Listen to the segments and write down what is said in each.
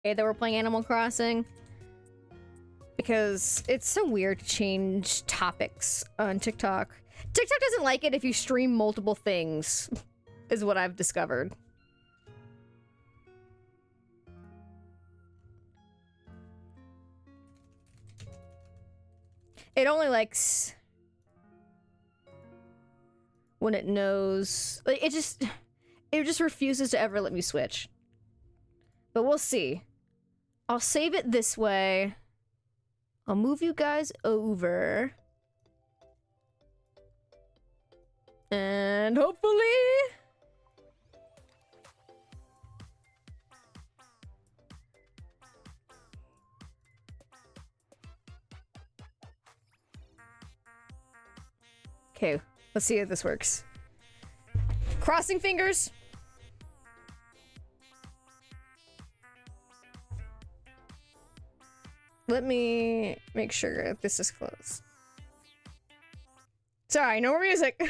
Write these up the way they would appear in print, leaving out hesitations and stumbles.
that we're playing Animal Crossing. Because it's so weird to change topics on TikTok. TikTok doesn't like it if you stream multiple things, is what I've discovered. It only likes when it knows, like, it just refuses to ever let me switch. But we'll see. I'll save it this way. I'll move you guys over. And hopefully... Okay, let's see if this works. Crossing fingers. Let me make sure this is closed. Sorry, no more music.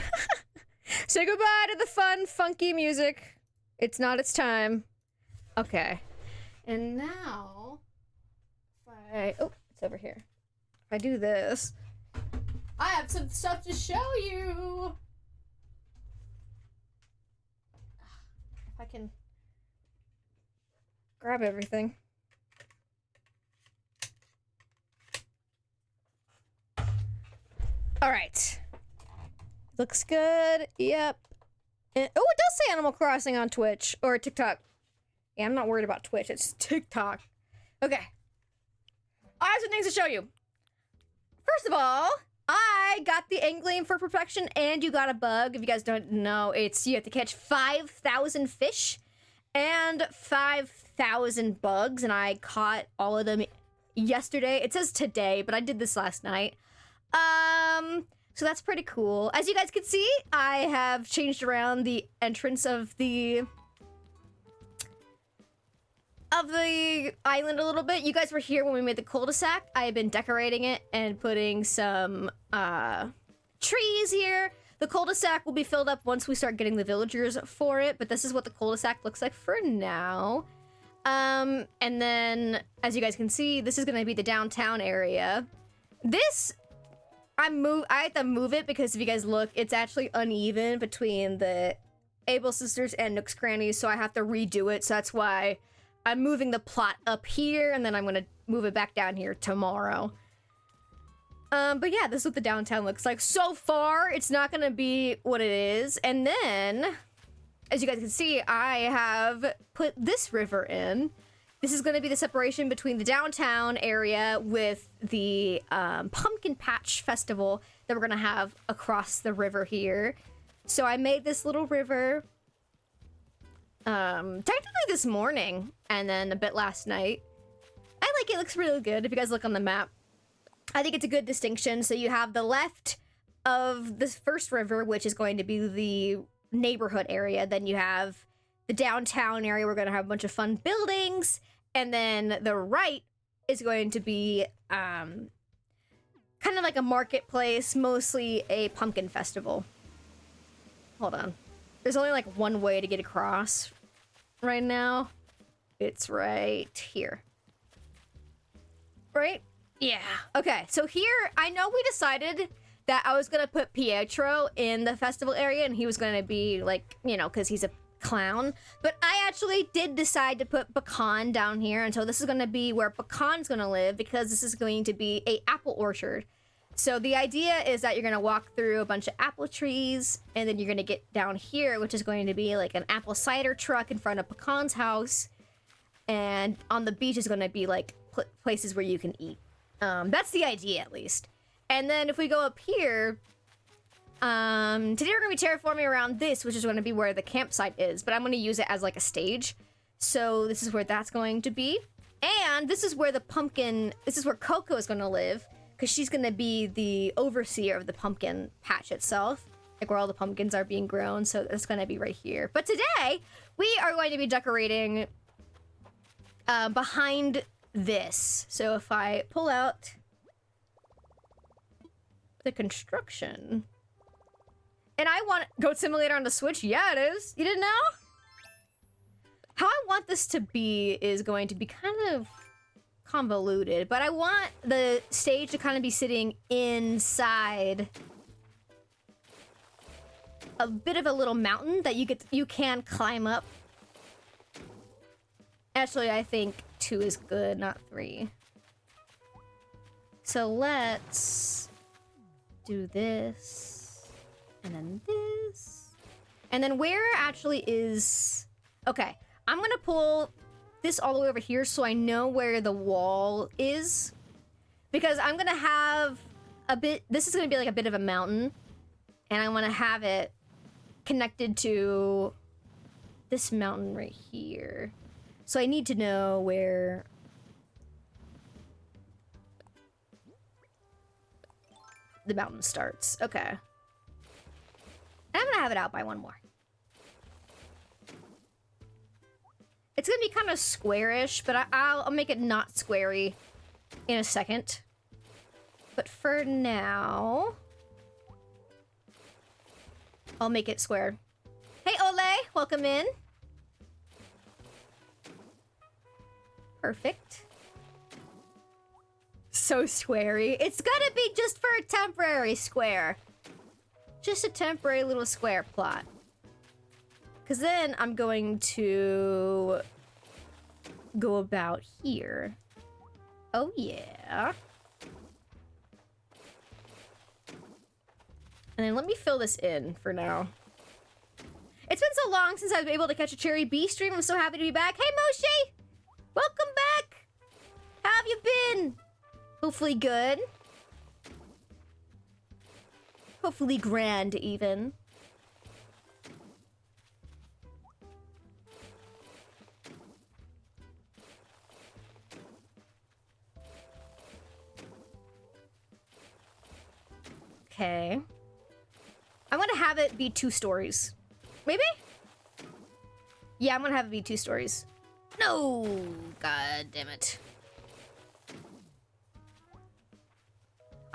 Say goodbye to the fun, funky music. It's not its time. Okay. And now, if I... Oh, it's over here. If I do this, I have some stuff to show you. If I can grab everything. All right. Looks good. Yep. And, oh, it does say Animal Crossing on Twitch or TikTok. Yeah, I'm not worried about Twitch. It's TikTok. Okay. I have some things to show you. First of all, I got the Angling for Perfection and You Got a Bug. If you guys don't know, it's you have to catch 5,000 fish and 5,000 bugs, and I caught all of them yesterday. It says today, but I did this last night. So that's pretty cool. As you guys can see, I have changed around the entrance of the island a little bit. You guys were here when we made the cul-de-sac. I have been decorating it and putting some trees here. The cul-de-sac will be filled up once we start getting the villagers for it, but this is what the cul-de-sac looks like for now. And then, as you guys can see, this is gonna be the downtown area. This, I had to move it because if you guys look, it's actually uneven between the Able Sisters and Nook's Crannies, so I have to redo it, so that's why I'm moving the plot up here, and then I'm gonna move it back down here tomorrow. But yeah, this is what the downtown looks like. So far, it's not gonna be what it is, and then, as you guys can see, I have put this river in. This is gonna be the separation between the downtown area with the Pumpkin Patch Festival that we're gonna have across the river here. So I made this little river technically this morning and then a bit last night. I like it, looks really good if you guys look on the map. I think it's a good distinction. So you have the left of this first river, which is going to be the neighborhood area. Then you have the downtown area. We're going to have a bunch of fun buildings. And then the right is going to be kind of like a marketplace, mostly a pumpkin festival. Hold on. There's only like one way to get across right now. It's right here. Right? Yeah. Okay, so here, I know we decided that I was going to put Pietro in the festival area and he was going to be like, you know, because he's a clown. But I actually did decide to put Pecan down here. And so this is going to be where Pecan's going to live because this is going to be a apple orchard. So the idea is that you're going to walk through a bunch of apple trees and then you're going to get down here, which is going to be like an apple cider truck in front of Pecan's house. And on the beach is going to be like places where you can eat. That's the idea, at least. And then if we go up here, today we're going to be terraforming around this, which is going to be where the campsite is, but I'm going to use it as like a stage. So this is where that's going to be. And this is where this is where Coco is going to live, because she's going to be the overseer of the pumpkin patch itself, like where all the pumpkins are being grown. So that's going to be right here. But today, we are going to be decorating behind this. So if I pull out the construction, and I want Goat Simulator on the Switch. Yeah, it is. You didn't know? How I want this to be is going to be kind of convoluted, but I want the stage to kind of be sitting inside a bit of a little mountain that you can climb up. Actually, I think 2 is good, not 3. So let's do this, and then this. And then where actually is... Okay, I'm gonna pull this all the way over here so I know where the wall is. Because I'm gonna have a bit... This is gonna be like a bit of a mountain. And I wanna have it connected to this mountain right here. So I need to know where... the mountain starts. Okay. And I'm gonna have it out by 1 more. It's gonna be kind of squarish, but I'll make it not squarey in a second. But for now, I'll make it square. Hey, Ole, welcome in. Perfect. So squarey. It's gonna be just for a temporary square. Just a temporary little square plot. Because then I'm going to go about here. Oh, yeah. And then let me fill this in for now. It's been so long since I've been able to catch a Cherry B stream. I'm so happy to be back. Hey, Moshe! Welcome back! How have you been? Hopefully good. Hopefully grand, even. Okay. I'm gonna have it be 2 stories. Maybe? Yeah, I'm gonna have it be 2 stories. No! God damn it.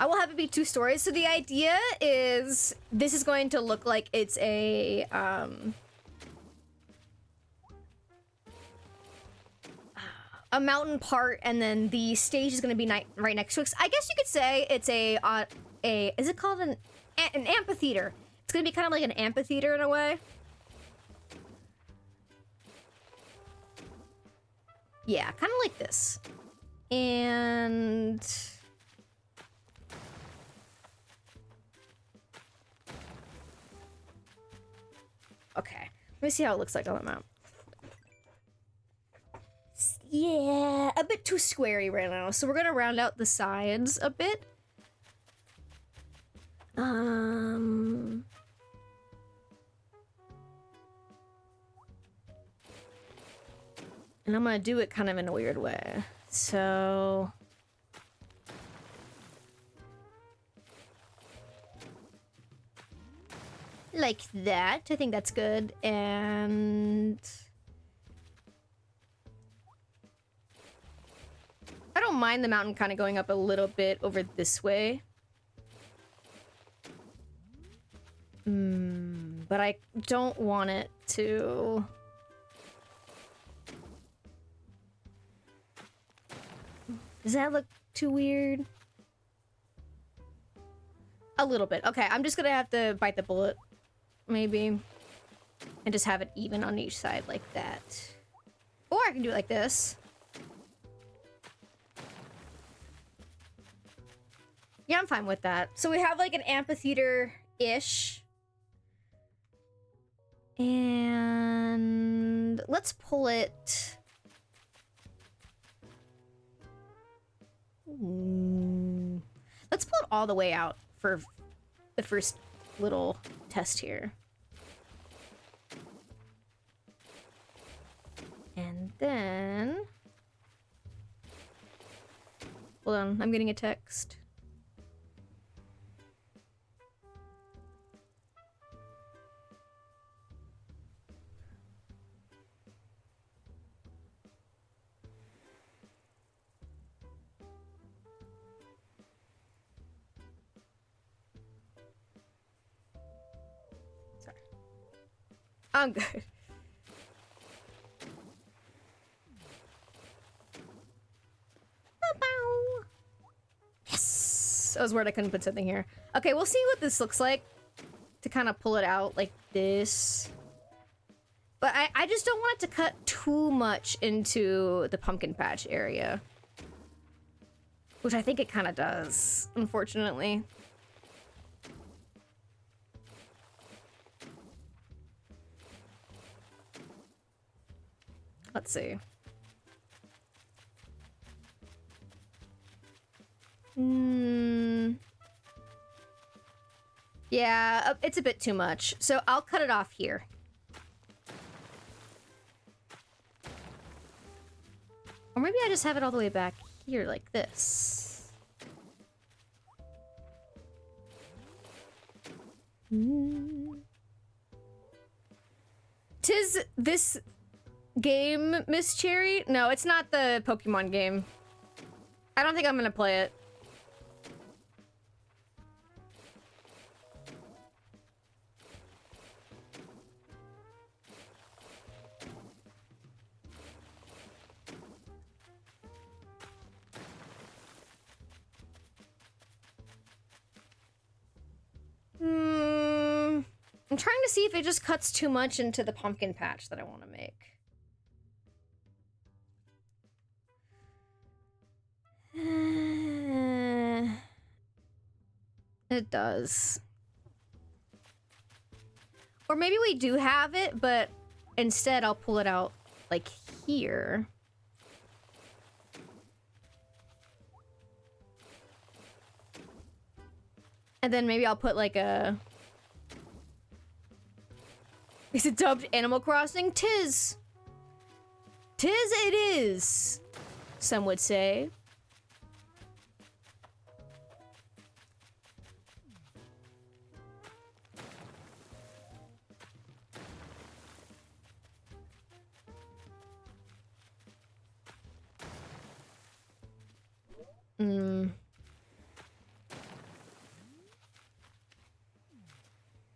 I will have it be 2 stories. So the idea is this is going to look like it's a mountain part, and then the stage is going to be right next to it. I guess you could say it's a is it called an amphitheater? It's going to be kind of like an amphitheater in a way. Yeah, kind of like this. And okay, let me see how it looks like on the map. Yeah, a bit too squarey right now, so we're gonna round out the sides a bit. And I'm gonna do it kind of in a weird way. So like that. I think that's good. And I don't mind the mountain kind of going up a little bit over this way. But I don't want it to... Does that look too weird? A little bit. Okay, I'm just gonna have to bite the bullet, maybe. And just have it even on each side like that. Or I can do it like this. Yeah, I'm fine with that. So we have like an amphitheater-ish. And let's pull it. Let's pull it all the way out for the first little test here. And then... Hold on, I'm getting a text. I'm good. I was worried I couldn't put something here. Okay, we'll see what this looks like to kind of pull it out like this. But I just don't want it to cut too much into the pumpkin patch area. Which I think it kind of does, unfortunately. Let's see. Yeah, it's a bit too much. So I'll cut it off here. Or maybe I just have it all the way back here like this. Tis this game, Miss Cherry? No, it's not the Pokemon game. I don't think I'm gonna play it. I'm trying to see if it just cuts too much into the pumpkin patch that I want to make. It does. Or maybe we do have it, but instead I'll pull it out like here. And then maybe I'll put like a... Is it dubbed Animal Crossing? Tis! Tis it is! Some would say.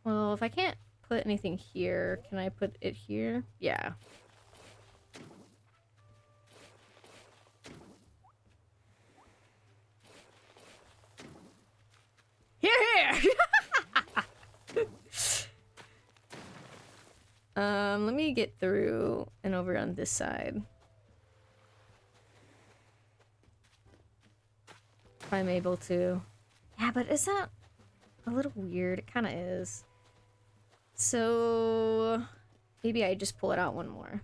Well, if I can't put anything here, can I put it here? Yeah. Here! Let me get through and over on this side. If I'm able to. Yeah, but is that a little weird? It kind of is. So maybe I just pull it out one more.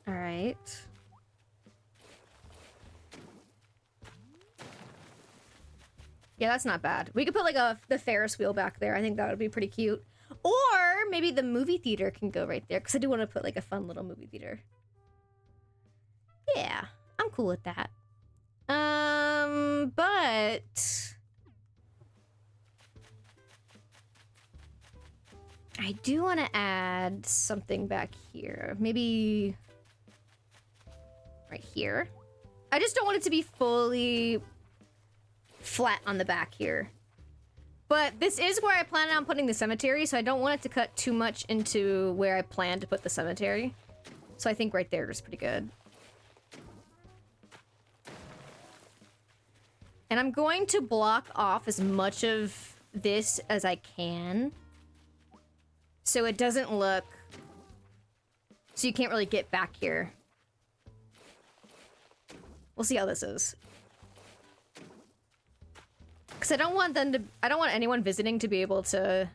All right. Yeah, that's not bad. We could put like the Ferris wheel back there. I think that would be pretty cute. Or maybe the movie theater can go right there, because I do want to put like a fun little movie theater. Yeah, I'm cool with that. But I do want to add something back here. Maybe right here. I just don't want it to be fully flat on the back here. But this is where I plan on putting the cemetery, so I don't want it to cut too much into where I plan to put the cemetery. So I think right there is pretty good. And I'm going to block off as much of this as I can, so it doesn't look... So you can't really get back here. We'll see how this is. Because I don't want anyone visiting to be able to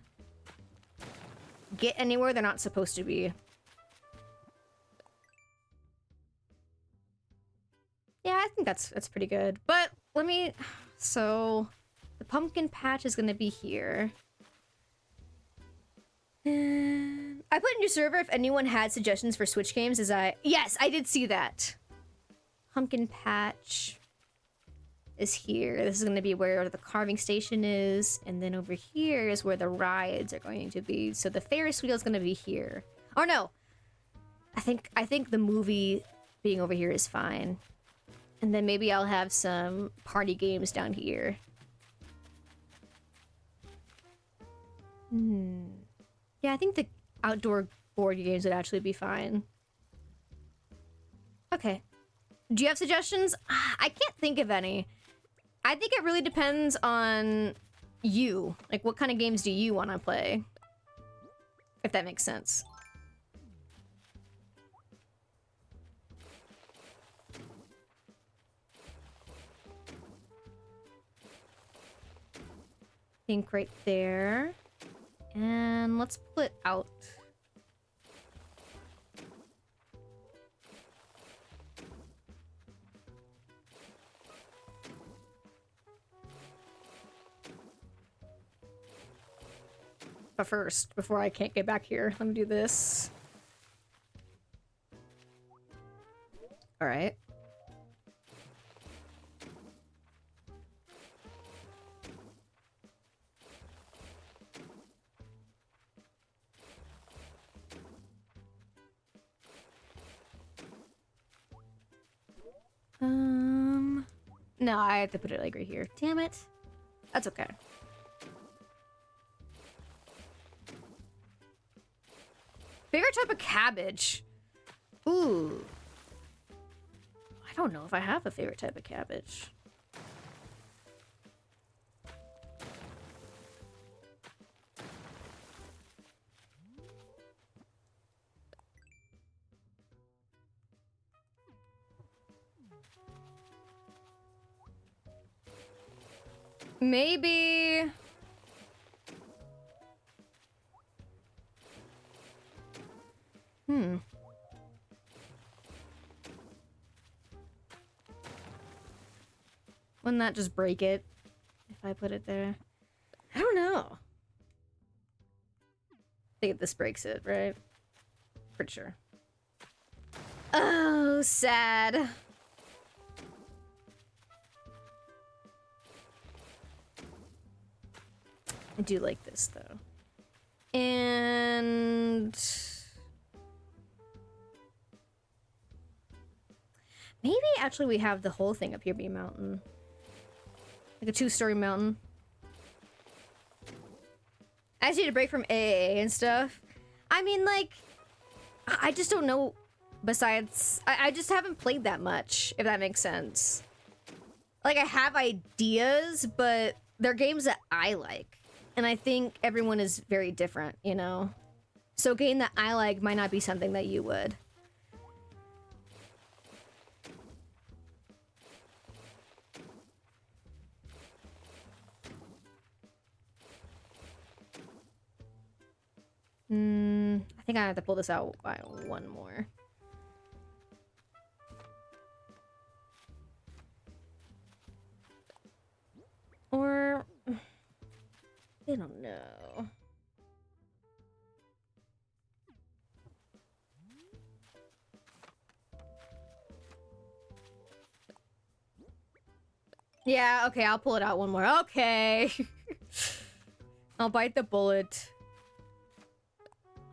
get anywhere they're not supposed to be. Yeah, I think that's pretty good. But let me... So, the pumpkin patch is going to be here. And I put in your server if anyone had suggestions for Switch games. Yes, I did see that. Pumpkin patch is here. This is going to be where the carving station is, and then over here is where the rides are going to be. So the Ferris wheel is going to be here. Oh no, I think the movie being over here is fine. And then maybe I'll have some party games down here. Yeah, I think the outdoor board games would actually be fine. Okay. Do you have suggestions? I can't think of any. I think it really depends on you. Like, what kind of games do you want to play? If that makes sense. Think right there. And let's pull it out. But first, before I can't get back here, let me do this. All right. No, I have to put it like right here. Damn it. That's okay. Favorite type of cabbage? Ooh. I don't know if I have a favorite type of cabbage. Maybe... Wouldn't that just break it if I put it there? I don't know. I think this breaks it, right? Pretty sure. Oh, sad. I do like this, though. And... maybe, actually, we have the whole thing up here be a mountain. Like a 2-story mountain. I just need a break from AA and stuff. I mean, like... I just don't know... besides... I just haven't played that much, if that makes sense. Like, I have ideas, but they're games that I like. And I think everyone is very different, you know? So a game that I like might not be something that you would. I think I have to pull this out by one more. Or... I don't know. Yeah, okay, I'll pull it out one more. Okay. I'll bite the bullet.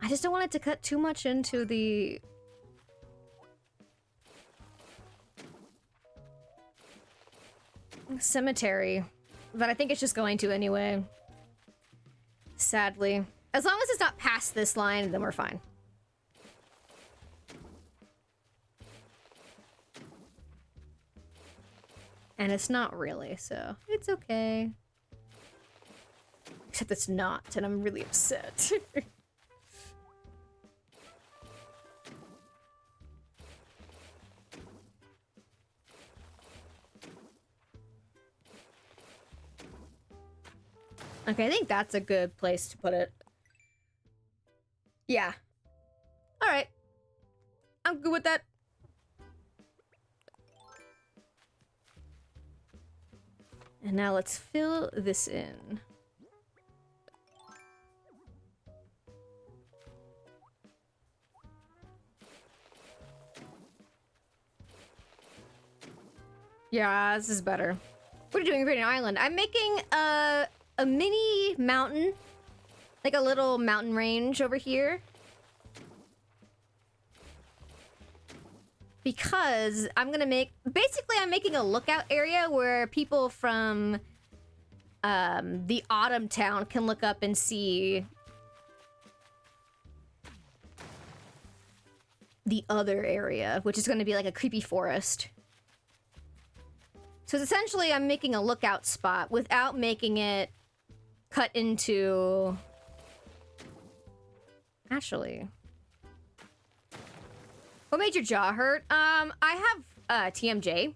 I just don't want it to cut too much into the... cemetery. But I think it's just going to anyway. Sadly. As long as it's not past this line, then we're fine. And it's not really, so it's okay. Except it's not, and I'm really upset. Okay, I think that's a good place to put it. Yeah. Alright. I'm good with that. And now let's fill this in. Yeah, this is better. What are you doing, creating an island? I'm making a mini mountain, like a little mountain range over here. Because I'm gonna make, basically I'm making a lookout area where people from the Autumn Town can look up and see the other area, which is going to be like a creepy forest. So essentially, I'm making a lookout spot without making it cut into... Actually... What made your jaw hurt? I have TMJ.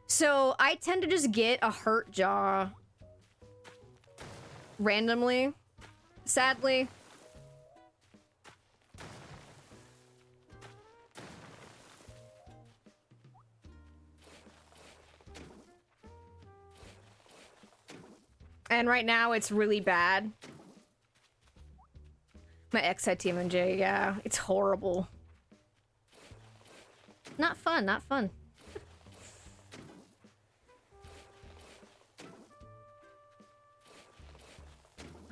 So I tend to just get a hurt jaw randomly, sadly. And right now it's really bad. My ex had TMJ, yeah. It's horrible. Not fun, not fun.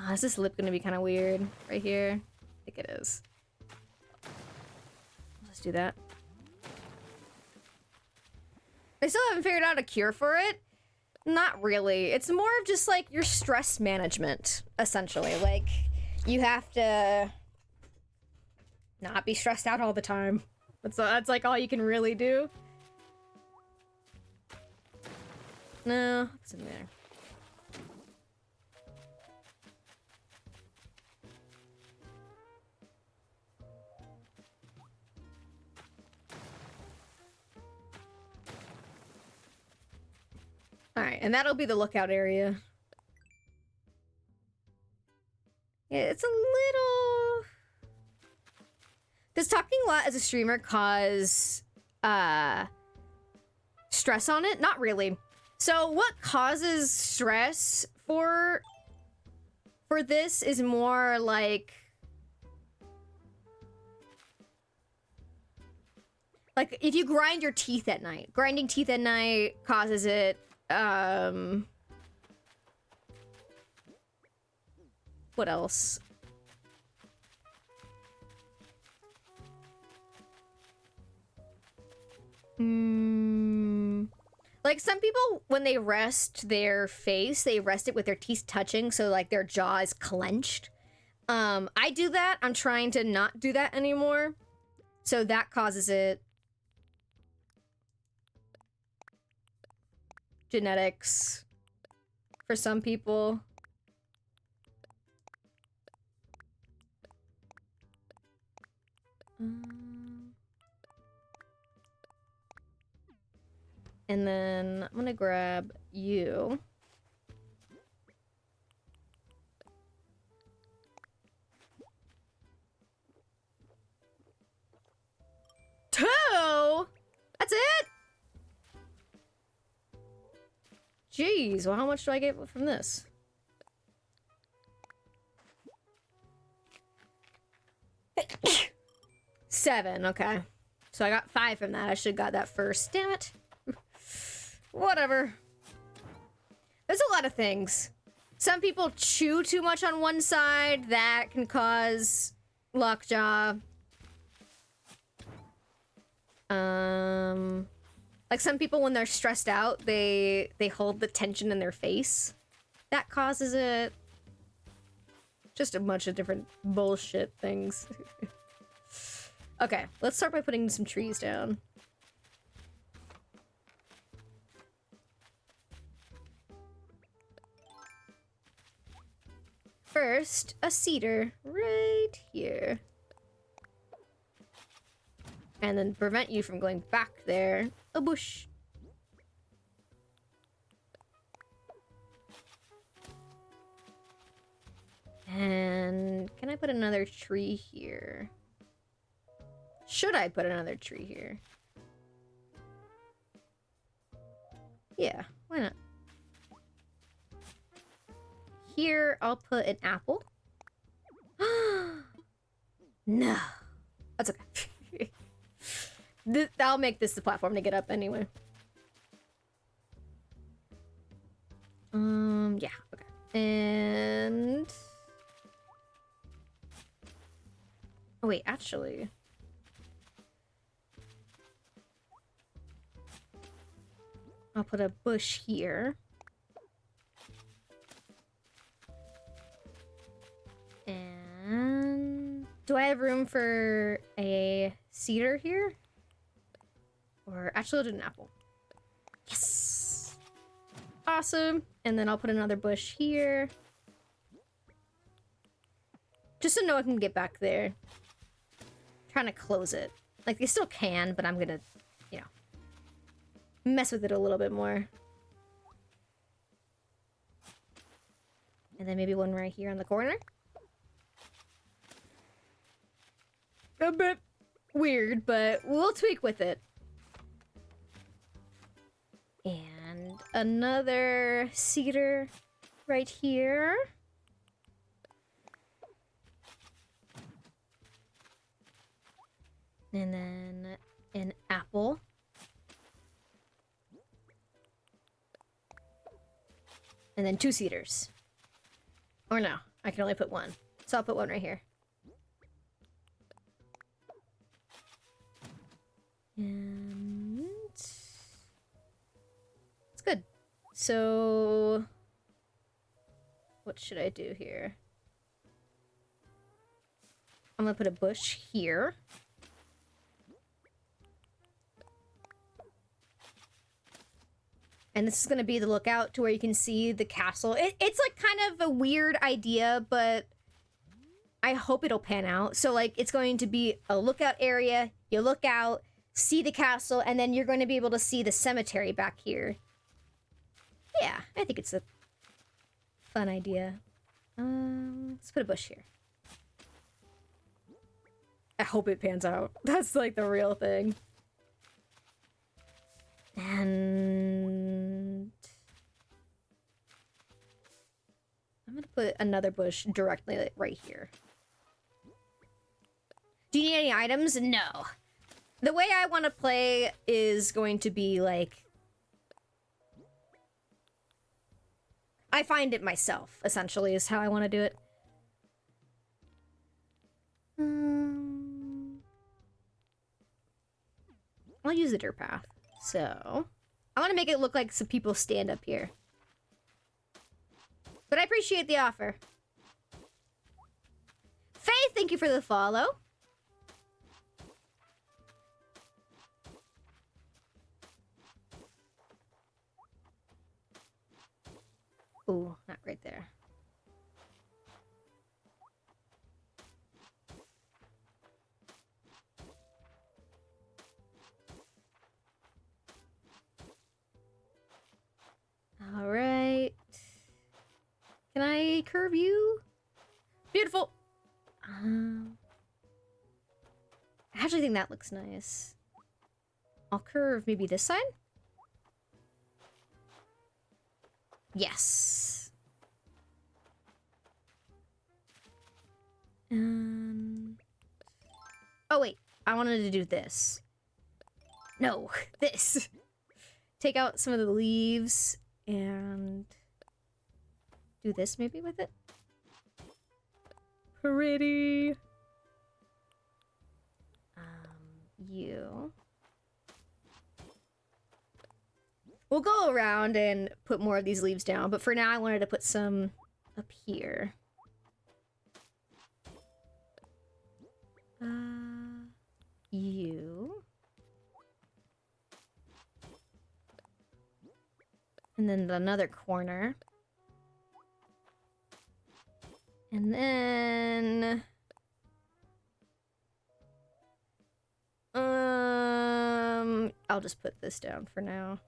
Oh, is this lip gonna be kind of weird right here? I think it is. Let's do that. I still haven't figured out a cure for it. Not really. It's more of just like your stress management, essentially. Like, you have to not be stressed out all the time. That's like all you can really do. No, it's in there. All right, and that'll be the lookout area. Yeah, it's a little... Does talking a lot as a streamer cause stress on it? Not really. So what causes stress for this is more like if you grind your teeth at night. Grinding teeth at night causes it. What else? Like some people, when they rest their face, they rest it with their teeth touching, so like their jaw is clenched. I do that. I'm trying to not do that anymore. So that causes it. Genetics for some people. And then I'm gonna grab you. Two? That's it? Jeez, well, how much do I get from this? Seven, okay. So I got 5 from that. I should have got that first. Damn it. Whatever. There's a lot of things. Some people chew too much on one side. That can cause lockjaw. Like some people, when they're stressed out, they hold the tension in their face. That causes it. Just a bunch of different bullshit things. Okay, let's start by putting some trees down. First, a cedar right here. And then prevent you from going back there, a bush. And can I put another tree here? Should I put another tree here? Yeah, why not? Here, I'll put an apple. No. That's okay. I'll make this the platform to get up anyway. Yeah, okay. And... oh, wait, actually... I'll put a bush here. And... Do I have room for a cedar here? Or actually, I'll do an apple. Yes! Awesome. And then I'll put another bush here. Just so no one can get back there. I'm trying to close it. Like, they still can, but I'm gonna, you know, mess with it a little bit more. And then maybe one right here on the corner. A bit weird, but we'll tweak with it. And another cedar right here. And then an apple. And then 2 cedars. Or no, I can only put 1. So I'll put 1 right here. And it's good. So what should I do here? I'm gonna put a bush here. And this is gonna be the lookout to where you can see the castle. It's like kind of a weird idea, but I hope it'll pan out. So like it's going to be a lookout area. You look out, see the castle, and then you're going to be able to see the cemetery back here. Yeah, I think it's a fun idea. Let's put a bush here. I hope it pans out. That's like the real thing. And I'm gonna put another bush directly like, right here. Do you need any items? No. The way I want to play is going to be like... I find it myself, essentially, is how I want to do it. I'll use the dirt path. So, I want to make it look like some people stand up here. But I appreciate the offer. Faye, thank you for the follow. Ooh, not right there. All right. Can I curve you? Beautiful. I actually think that looks nice. I'll curve maybe this side. Yes. Oh wait, I wanted to do this. No, this. Take out some of the leaves and do this maybe with it. Pretty. You. We'll go around and put more of these leaves down, but for now I wanted to put some up here. You. And then another corner. And then... I'll just put this down for now.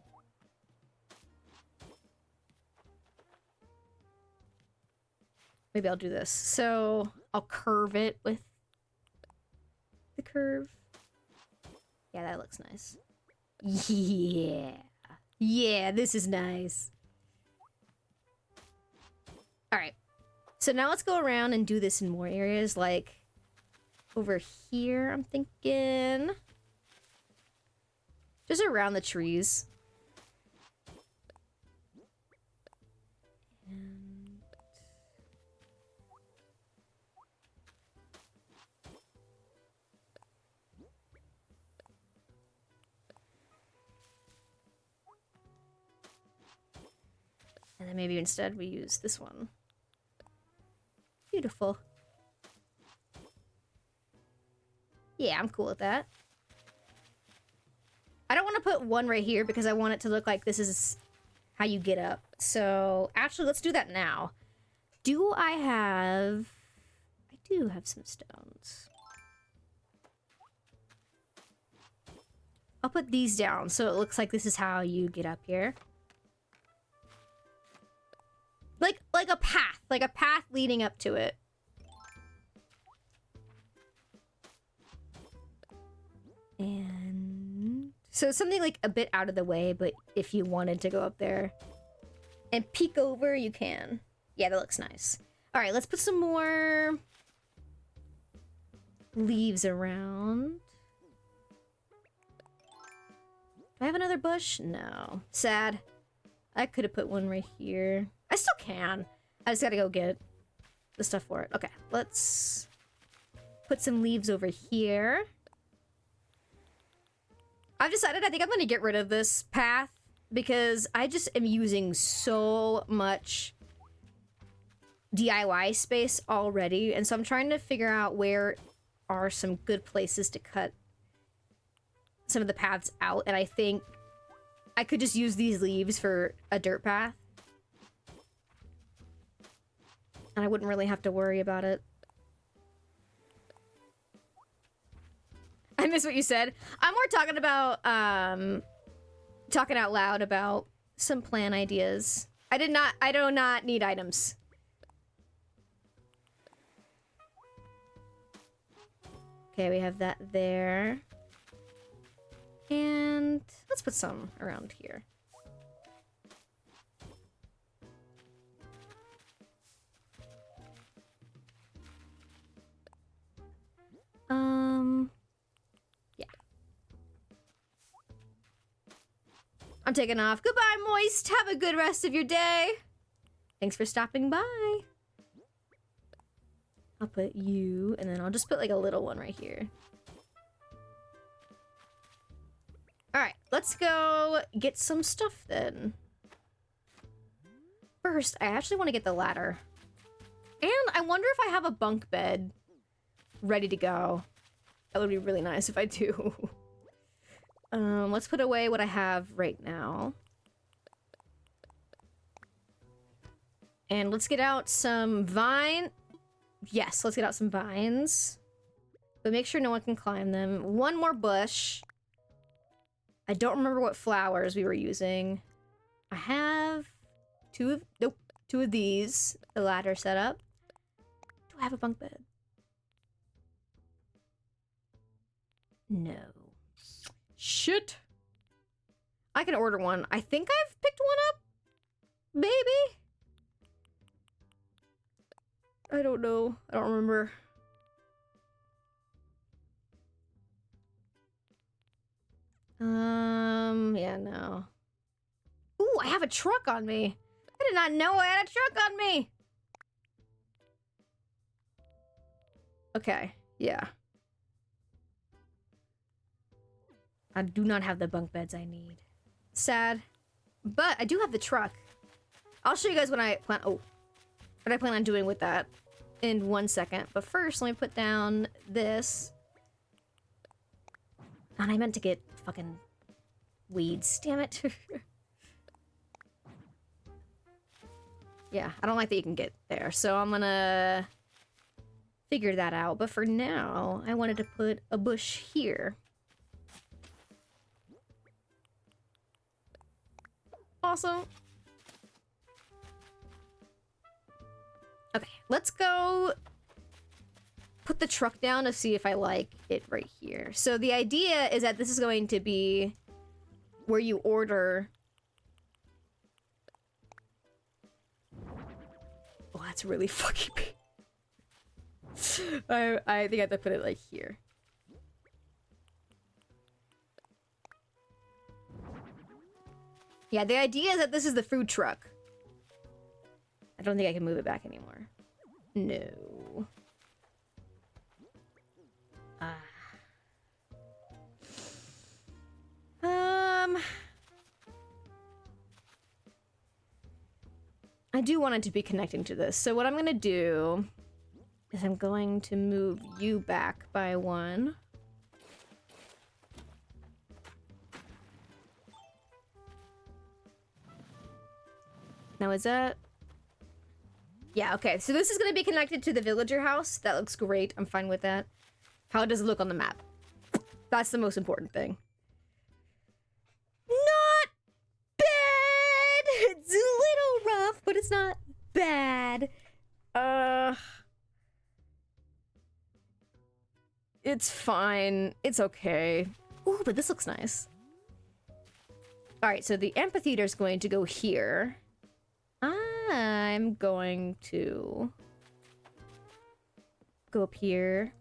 Maybe I'll do this. So I'll curve it with the curve. Yeah, that looks nice. Yeah. Yeah, this is nice. All right. So now let's go around and do this in more areas, like over here, I'm thinking. Just around the trees. And then maybe instead we use this one. Beautiful. Yeah, I'm cool with that. I don't want to put one right here because I want it to look like this is how you get up. So, actually, let's do that now. Do I have... I do have some stones. I'll put these down so it looks like this is how you get up here. Like a path. Like a path leading up to it. And... so something like a bit out of the way, but if you wanted to go up there and peek over, you can. Yeah, that looks nice. All right, let's put some more leaves around. Do I have another bush? No. Sad. I could have put one right here. I still can. I just gotta go get the stuff for it. Okay, let's put some leaves over here. I've decided I think I'm gonna get rid of this path because I just am using so much DIY space already, and so I'm trying to figure out where are some good places to cut some of the paths out, and I think I could just use these leaves for a dirt path. And I wouldn't really have to worry about it. I miss what you said. I'm more talking about, talking out loud about some plan ideas. I do not need items. Okay, we have that there. And let's put some around here. Yeah. I'm taking off. Goodbye, Moist. Have a good rest of your day. Thanks for stopping by. I'll put you, and then I'll just put like a little one right here. Alright, let's go get some stuff then. First, I actually want to get the ladder. And I wonder if I have a bunk bed ready to go. That would be really nice if I do. Let's put away what I have right now. And let's get out some vine. Yes, let's get out some vines. But make sure no one can climb them. One more bush. I don't remember what flowers we were using. I have two of these. The ladder set up. Do I have a bunk bed? No. Shit. I can order one. I think I've picked one up. Maybe. I don't know. I don't remember. Yeah, no. Ooh, I have a truck on me. I did not know I had a truck on me. Okay, yeah. I do not have the bunk beds I need. Sad. But I do have the truck. I'll show you guys what I plan on doing with that in 1 second. But first, let me put down this. And I meant to get fucking weeds. Damn it. Yeah, I don't like that you can get there. So I'm gonna figure that out. But for now, I wanted to put a bush here. Awesome. Okay, let's go put the truck down to see if I like it right here. So the idea is that this is going to be where you order. Oh, that's really fucking big. I think I have to put it like here. Yeah, the idea is that this is the food truck. I don't think I can move it back anymore. No. I do want it to be connecting to this. So what I'm gonna do is I'm going to move you back by 1. Now is that... Yeah, okay. So this is going to be connected to the villager house. That looks great. I'm fine with that. How does it look on the map? That's the most important thing. Not bad! It's a little rough, but it's not bad. It's fine. It's okay. Ooh, but this looks nice. Alright, so the amphitheater is going to go here. I'm going to go up here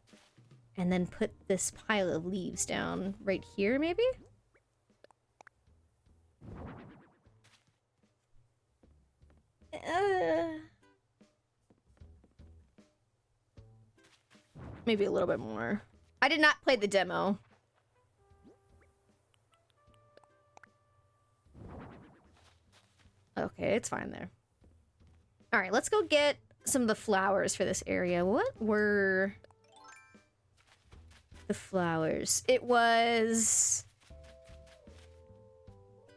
and then put this pile of leaves down right here, maybe? Maybe a little bit more. I did not play the demo. Okay, it's fine there. All right, let's go get some of the flowers for this area. What were the flowers? It was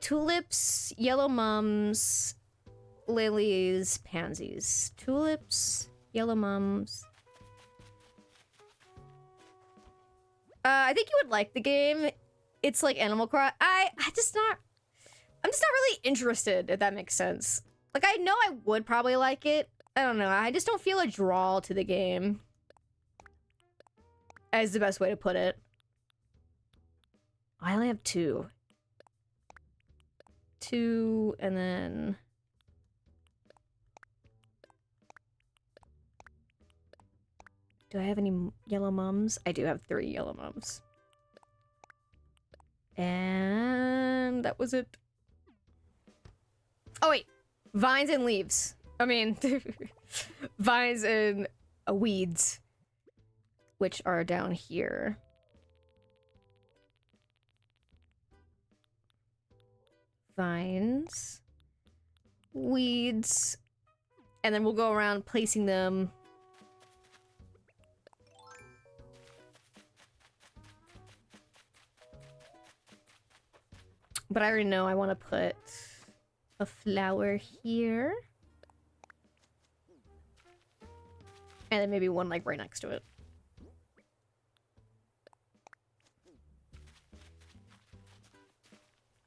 tulips, yellow mums, lilies, pansies. Tulips, yellow mums. I think you would like the game. It's like Animal Crossing. I'm just not really interested, if that makes sense. Like, I know I would probably like it. I don't know. I just don't feel a draw to the game. Is the best way to put it. I only have two. Two, and then... Do I have any yellow mums? I do have 3 yellow mums. And that was it. Oh, wait. Vines and leaves. I mean, vines and weeds, which are down here. Vines, weeds, and then we'll go around placing them. But I already know I want to put a flower here. And then maybe one like right next to it.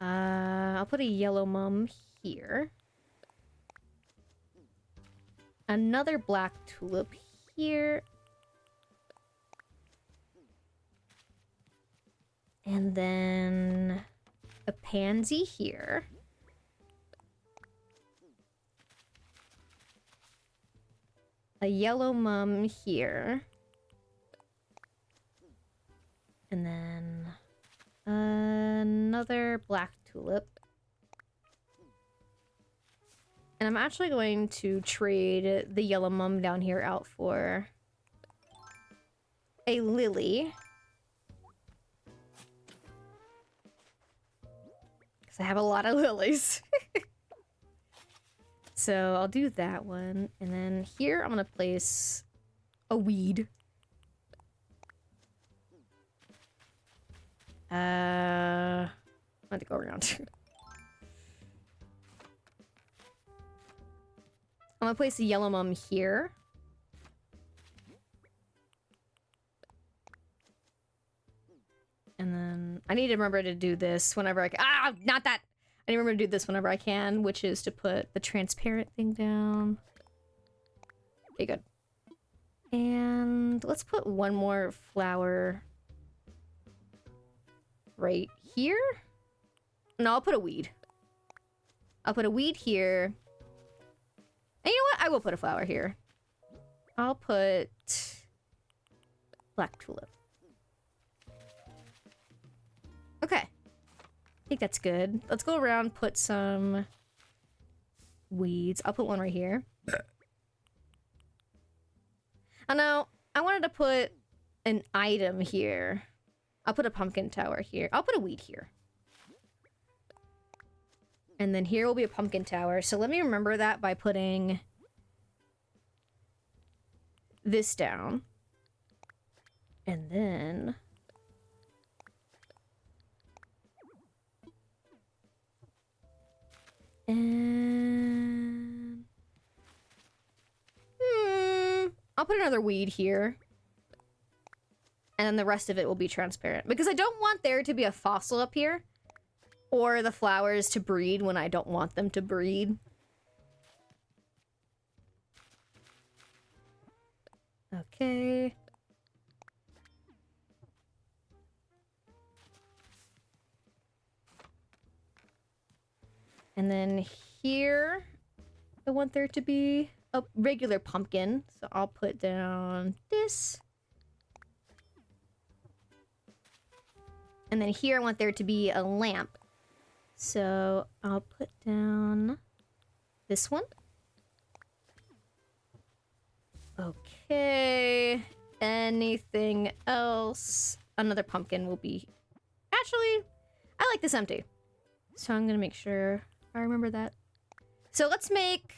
I'll put a yellow mum here. Another black tulip here. And then a pansy here. A yellow mum here. And then another black tulip. And I'm actually going to trade the yellow mum down here out for a lily. Because I have a lot of lilies. So I'll do that one. And then here I'm going to place a weed. I'm going to go around. I'm going to place the yellow mum here. And then I need to remember to do this whenever I can. Ah, not that. I need to remember to do this whenever I can, which is to put the transparent thing down. Okay, good. And let's put one more flower right here. No, I'll put a weed. I'll put a weed here. And you know what? I will put a flower here. I'll put black tulip. Okay. I think that's good. Let's go around, put some weeds. I'll put one right here. Oh no, I wanted to put an item here. I'll put a pumpkin tower here. I'll put a weed here. And then here will be a pumpkin tower. So let me remember that by putting this down. And then... And... put another weed here. And then the rest of it will be transparent. Because I don't want there to be a fossil up here. Or the flowers to breed when I don't want them to breed. Okay. And then here, I want there to be a regular pumpkin. So I'll put down this. And then here I want there to be a lamp. So I'll put down this one. Okay. Anything else? Another pumpkin will be... Actually, I like this empty. So I'm gonna make sure I remember that. So let's make...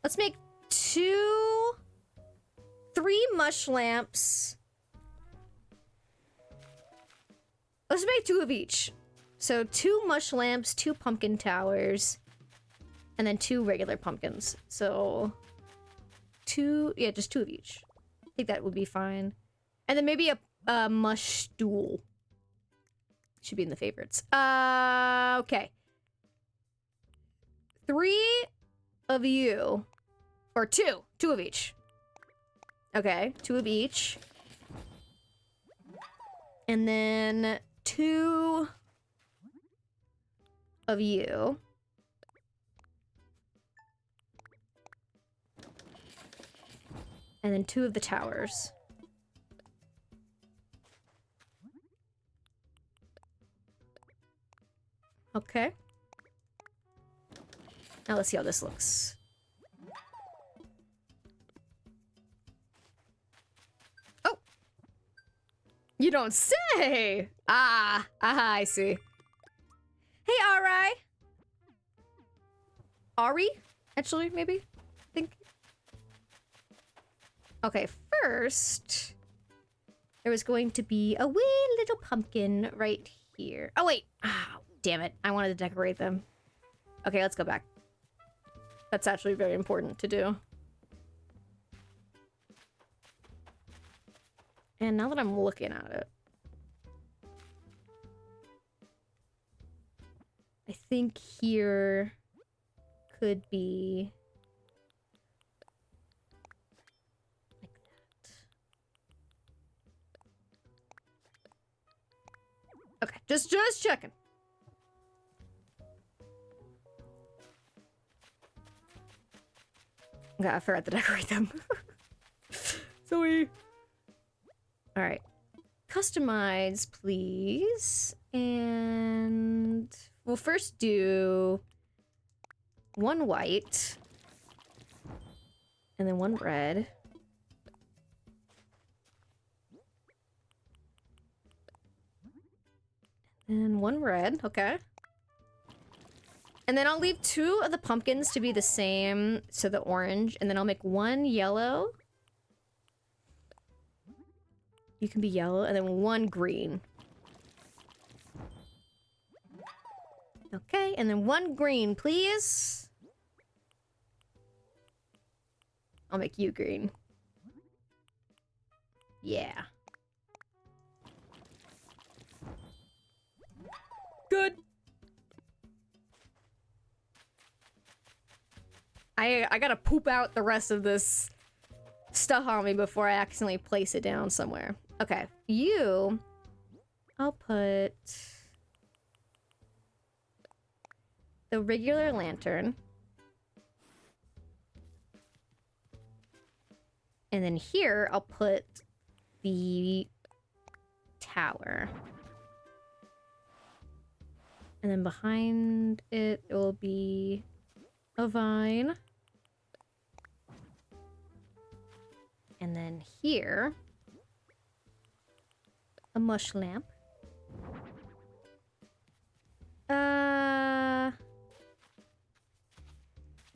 Let's make 3 mush lamps. Let's make 2 of each. So 2 mush lamps, 2 pumpkin towers, and then 2 regular pumpkins. So 2, yeah, just 2 of each. I think that would be fine. And then maybe a mush stool. Should be in the favorites. Okay. 3 of you. Or 2. 2 of each. Okay, 2 of each. And then 2 of you. And then 2 of the towers. Okay. Now let's see how this looks. Oh! You don't say! Ah, aha, I see. Hey, Ari! Ari? Actually, maybe? I think. Okay, first, there was going to be a wee little pumpkin right here. Oh, wait. Ah, damn it. I wanted to decorate them. Okay, let's go back. That's actually very important to do. And now that I'm looking at it, I think here could be like that. Okay, just checking. Okay, I forgot to decorate them. Sorry. All right. Customize, please. And we'll first do 1 white. And then 1 red. And 1 red, okay. And then I'll leave 2 of the pumpkins to be the same, so the orange, and then I'll make 1 yellow. You can be yellow, and then 1 green. Okay, and then 1 green, please. I'll make you green. Yeah. Good. I gotta poop out the rest of this stuff on me before I accidentally place it down somewhere. Okay, you... I'll put... the regular lantern. And then here, I'll put the tower. And then behind it, it will be a vine. And then here, a mush lamp. Let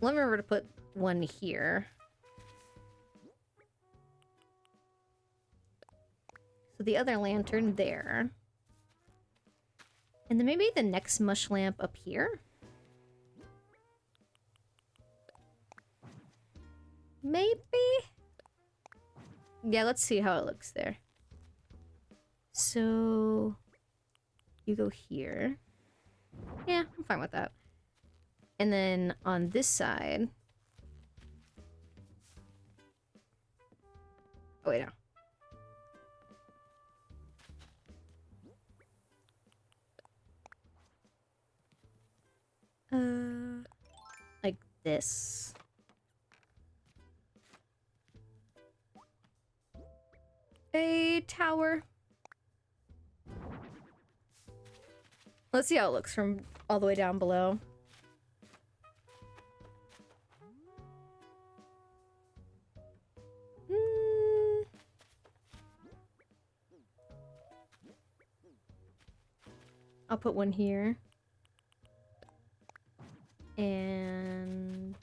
me remember to put 1 here. So the other lantern there. And then maybe the next mush lamp up here. maybe? Yeah, let's see how it looks there. So you go here. Yeah, I'm fine with that. And then on this side. Oh, wait, no. Like this. A tower. Let's see how it looks from all the way down below. I'll put one here. And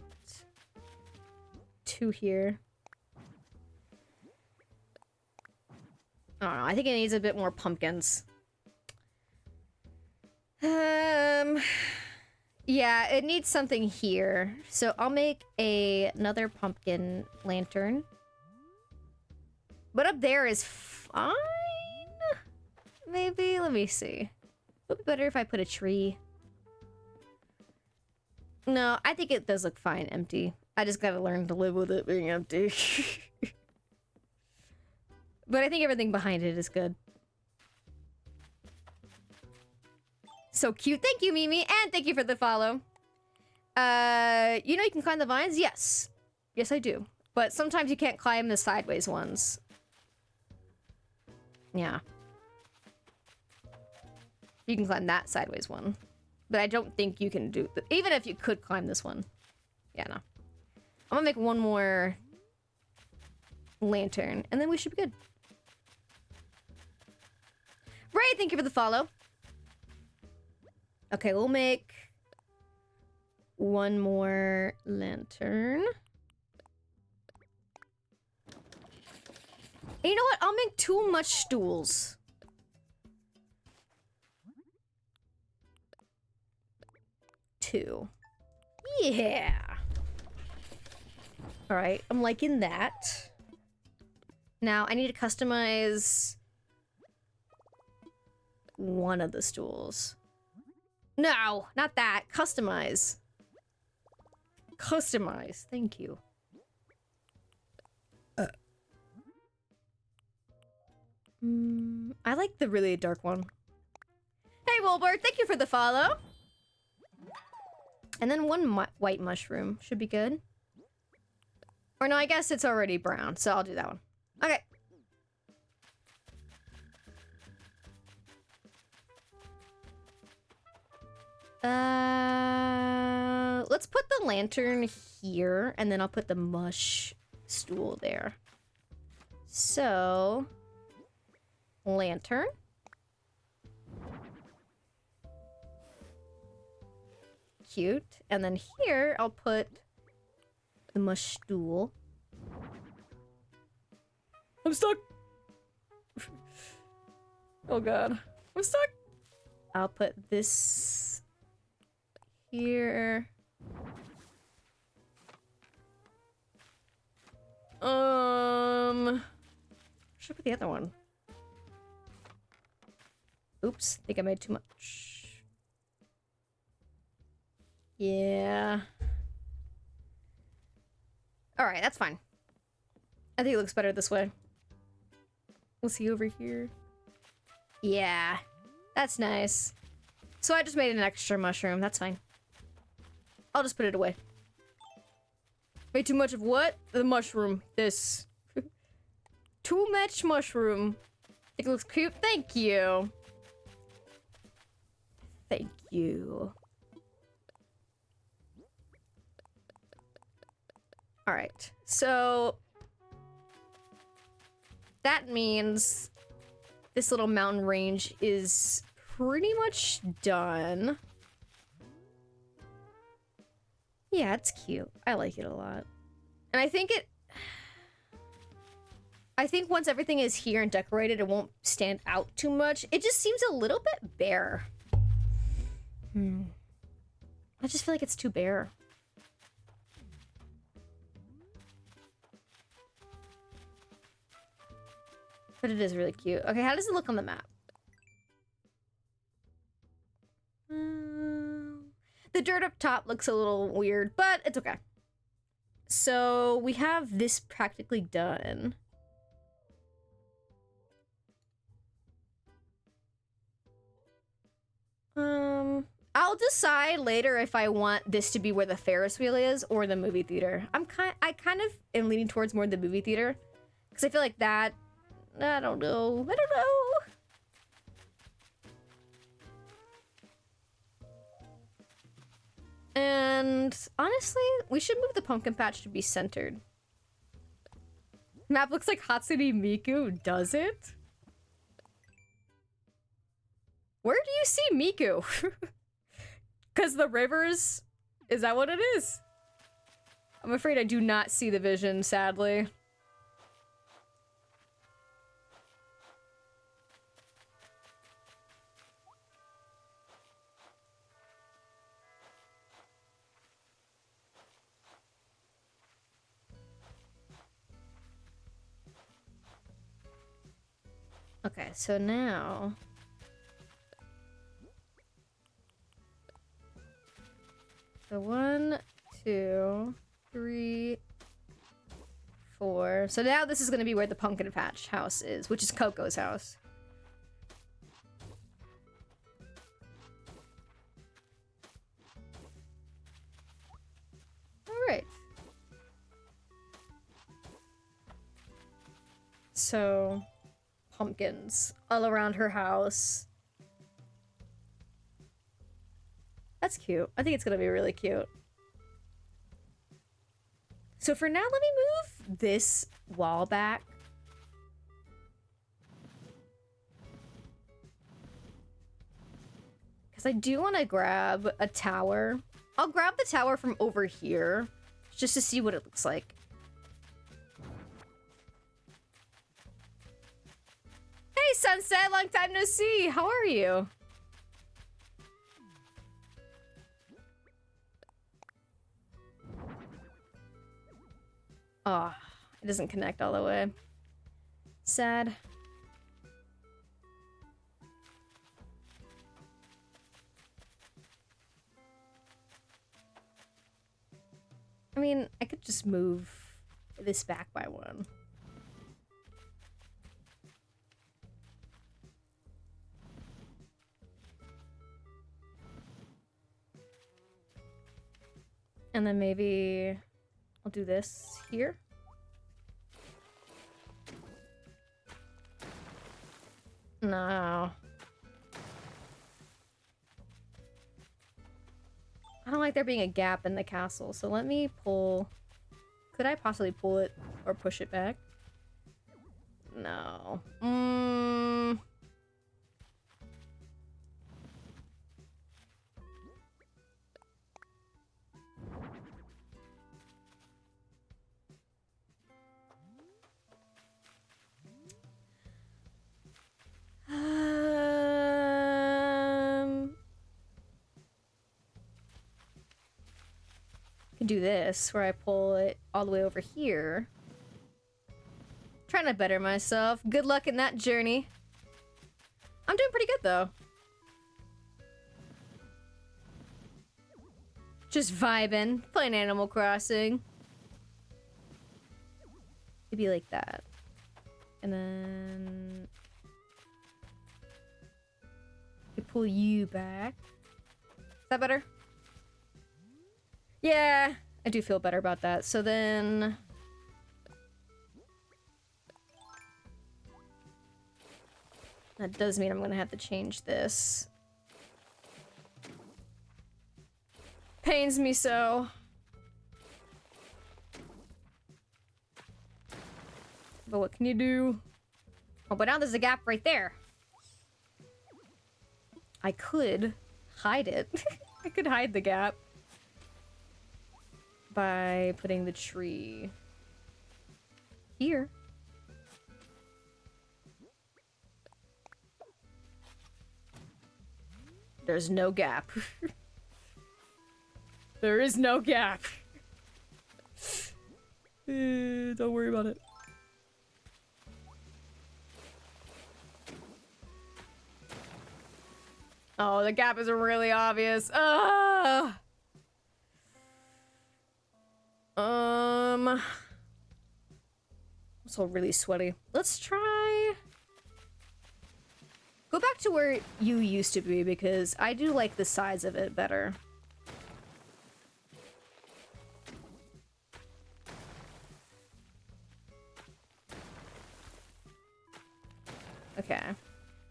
2 here. I don't know. I think it needs a bit more pumpkins. Yeah, it needs something here. So I'll make another pumpkin lantern. But up there is fine. Maybe. Let me see. Would be better if I put a tree. No, I think it does look fine empty. I just gotta learn to live with it being empty. But I think everything behind it is good. So cute. Thank you, Mimi. And thank you for the follow. You know you can climb the vines? Yes. Yes, I do. But sometimes you can't climb the sideways ones. Yeah. You can climb that sideways one. But I don't think you can do... Even if you could climb this one. Yeah, no. I'm gonna make one more lantern. And then we should be good. Ray, thank you for the follow. Okay, we'll make one more lantern. And you know what? I'll make too much stools. Two. Yeah. All right, I'm liking that. Now I need to customize one of the stools. No, not that. Customize. Customize. Thank you. I like the really dark one. Hey, Wilbur, thank you for the follow. And then one white mushroom should be good. Or no, I guess it's already brown, so I'll do that one. Okay. Let's put the lantern here, and then I'll put the mush stool there. So, lantern. Cute. And then here, I'll put the mush stool. I'm stuck. Oh god. I'm stuck. I'll put this here. Should I put the other one? Oops, I think I made too much. Yeah. Alright, that's fine. I think it looks better this way. We'll see over here. Yeah, that's nice. So I just made an extra mushroom. That's fine. I'll just put it away. Made too much of what? The mushroom. This. Too much mushroom. Think it looks cute? Thank you. Thank you. Alright, so that means this little mountain range is pretty much done. Yeah, it's cute. I like it a lot. And I think once everything is here and decorated, it won't stand out too much. It just seems a little bit bare. I just feel like it's too bare. But it is really cute. Okay, how does it look on the map? The dirt up top looks a little weird, but it's okay. So we have this practically done. I'll decide later if I want this to be where the Ferris wheel is or the movie theater. I kind of am leaning towards more the movie theater because I feel like that. I don't know. And honestly, we should move the pumpkin patch to be centered. Map looks like Hatsune Miku, does it? Where do you see Miku? Because the rivers? Is that what it is? I'm afraid I do not see the vision, sadly. Okay, so now... So 1, 2, 3, 4. So now this is going to be where the pumpkin patch house is, which is Coco's house. All right. So pumpkins all around her house. That's cute. I think it's gonna be really cute. So for now, let me move this wall back. Because I do want to grab a tower. I'll grab the tower from over here just to see what it looks like. Hey, Sunset! Long time no see! How are you? Oh, it doesn't connect all the way. Sad. I mean, I could just move this back by one. And then maybe I'll do this here. No. I don't like there being a gap in the castle, so let me pull... Could I possibly pull it or push it back? No. Can do this where I pull it all the way over here. Trying to better myself. Good luck in that journey. I'm doing pretty good though. Just vibing, playing Animal Crossing. It'd be like that. And then I pull you back. Is that better? Yeah, I do feel better about that. So then... That does mean I'm gonna have to change this. Pains me so. But what can you do? Oh, but now there's a gap right there. I could hide it. I could hide the gap by putting the tree here. There's no gap. There is no gap. Don't worry about it. Oh, the gap is really obvious. Ugh. I'm so really sweaty. Let's try... Go back to where you used to be, because I do like the size of it better. Okay.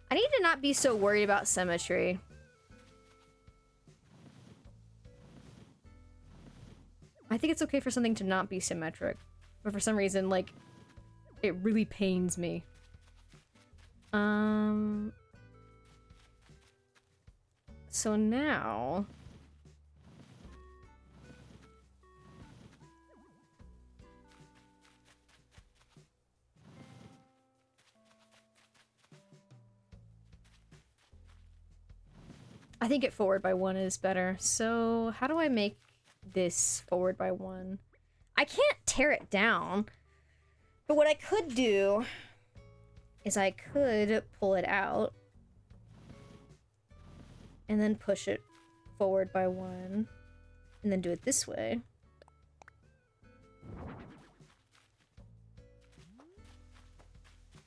I need to not be so worried about symmetry. I think it's okay for something to not be symmetric. But for some reason, like, it really pains me. So now... I think it forward by 1 is better. So how do I make this forward by 1? I can't tear it down. But what I could do is I could pull it out and then push it forward by 1 and then do it this way.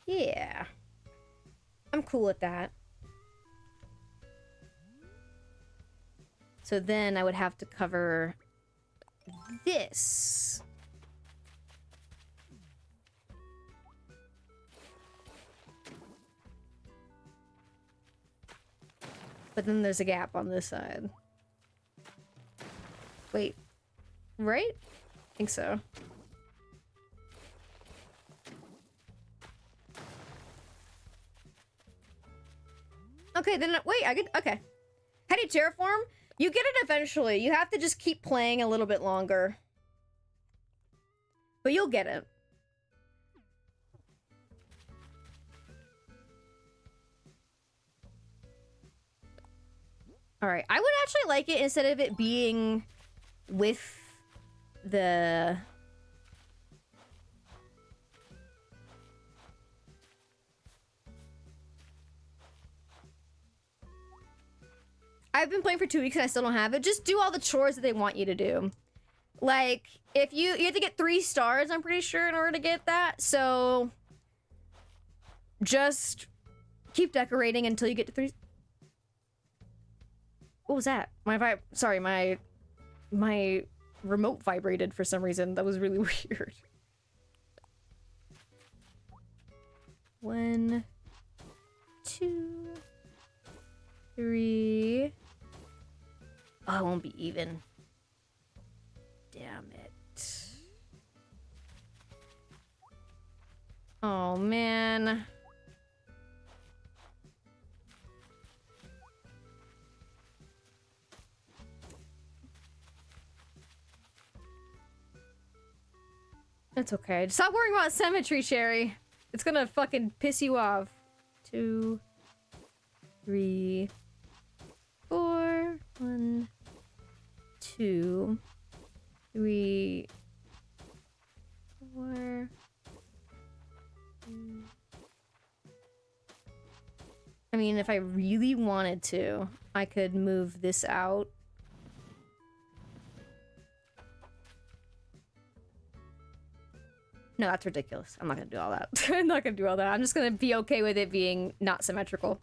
Yeah. I'm cool with that. So then I would have to cover this. But then there's a gap on this side. Wait. Right? I think so. Okay, then wait, I could... Okay. How do you terraform? You get it eventually. You have to just keep playing a little bit longer. But you'll get it. Alright, I would actually like it instead of it being with the... I've been playing for 2 weeks and I still don't have it. Just do all the chores that they want you to do. Like, if you have to get 3 stars, I'm pretty sure, in order to get that. So, just keep decorating until you get to 3. What was that? Sorry, my remote vibrated for some reason. That was really weird. 1, 2, 3. Oh, it won't be even. Damn it. Oh, man. It's okay. Stop worrying about symmetry, Sherry. It's gonna fucking piss you off. 2, 3, 4. 1, 2, 3, 4. I mean, if I really wanted to, I could move this out. No, that's ridiculous. I'm not gonna do all that. I'm not gonna do all that. I'm just gonna be okay with it being not symmetrical.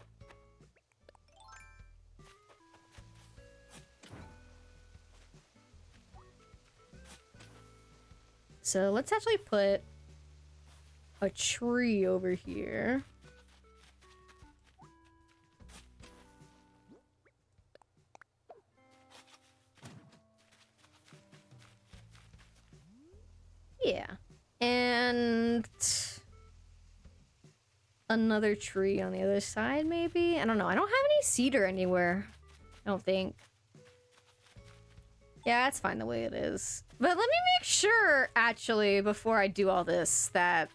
So let's actually put a tree over here. Yeah. And another tree on the other side, maybe? I don't know. I don't have any cedar anywhere. I don't think. Yeah, that's fine the way it is. But let me make sure, actually, before I do all this, that...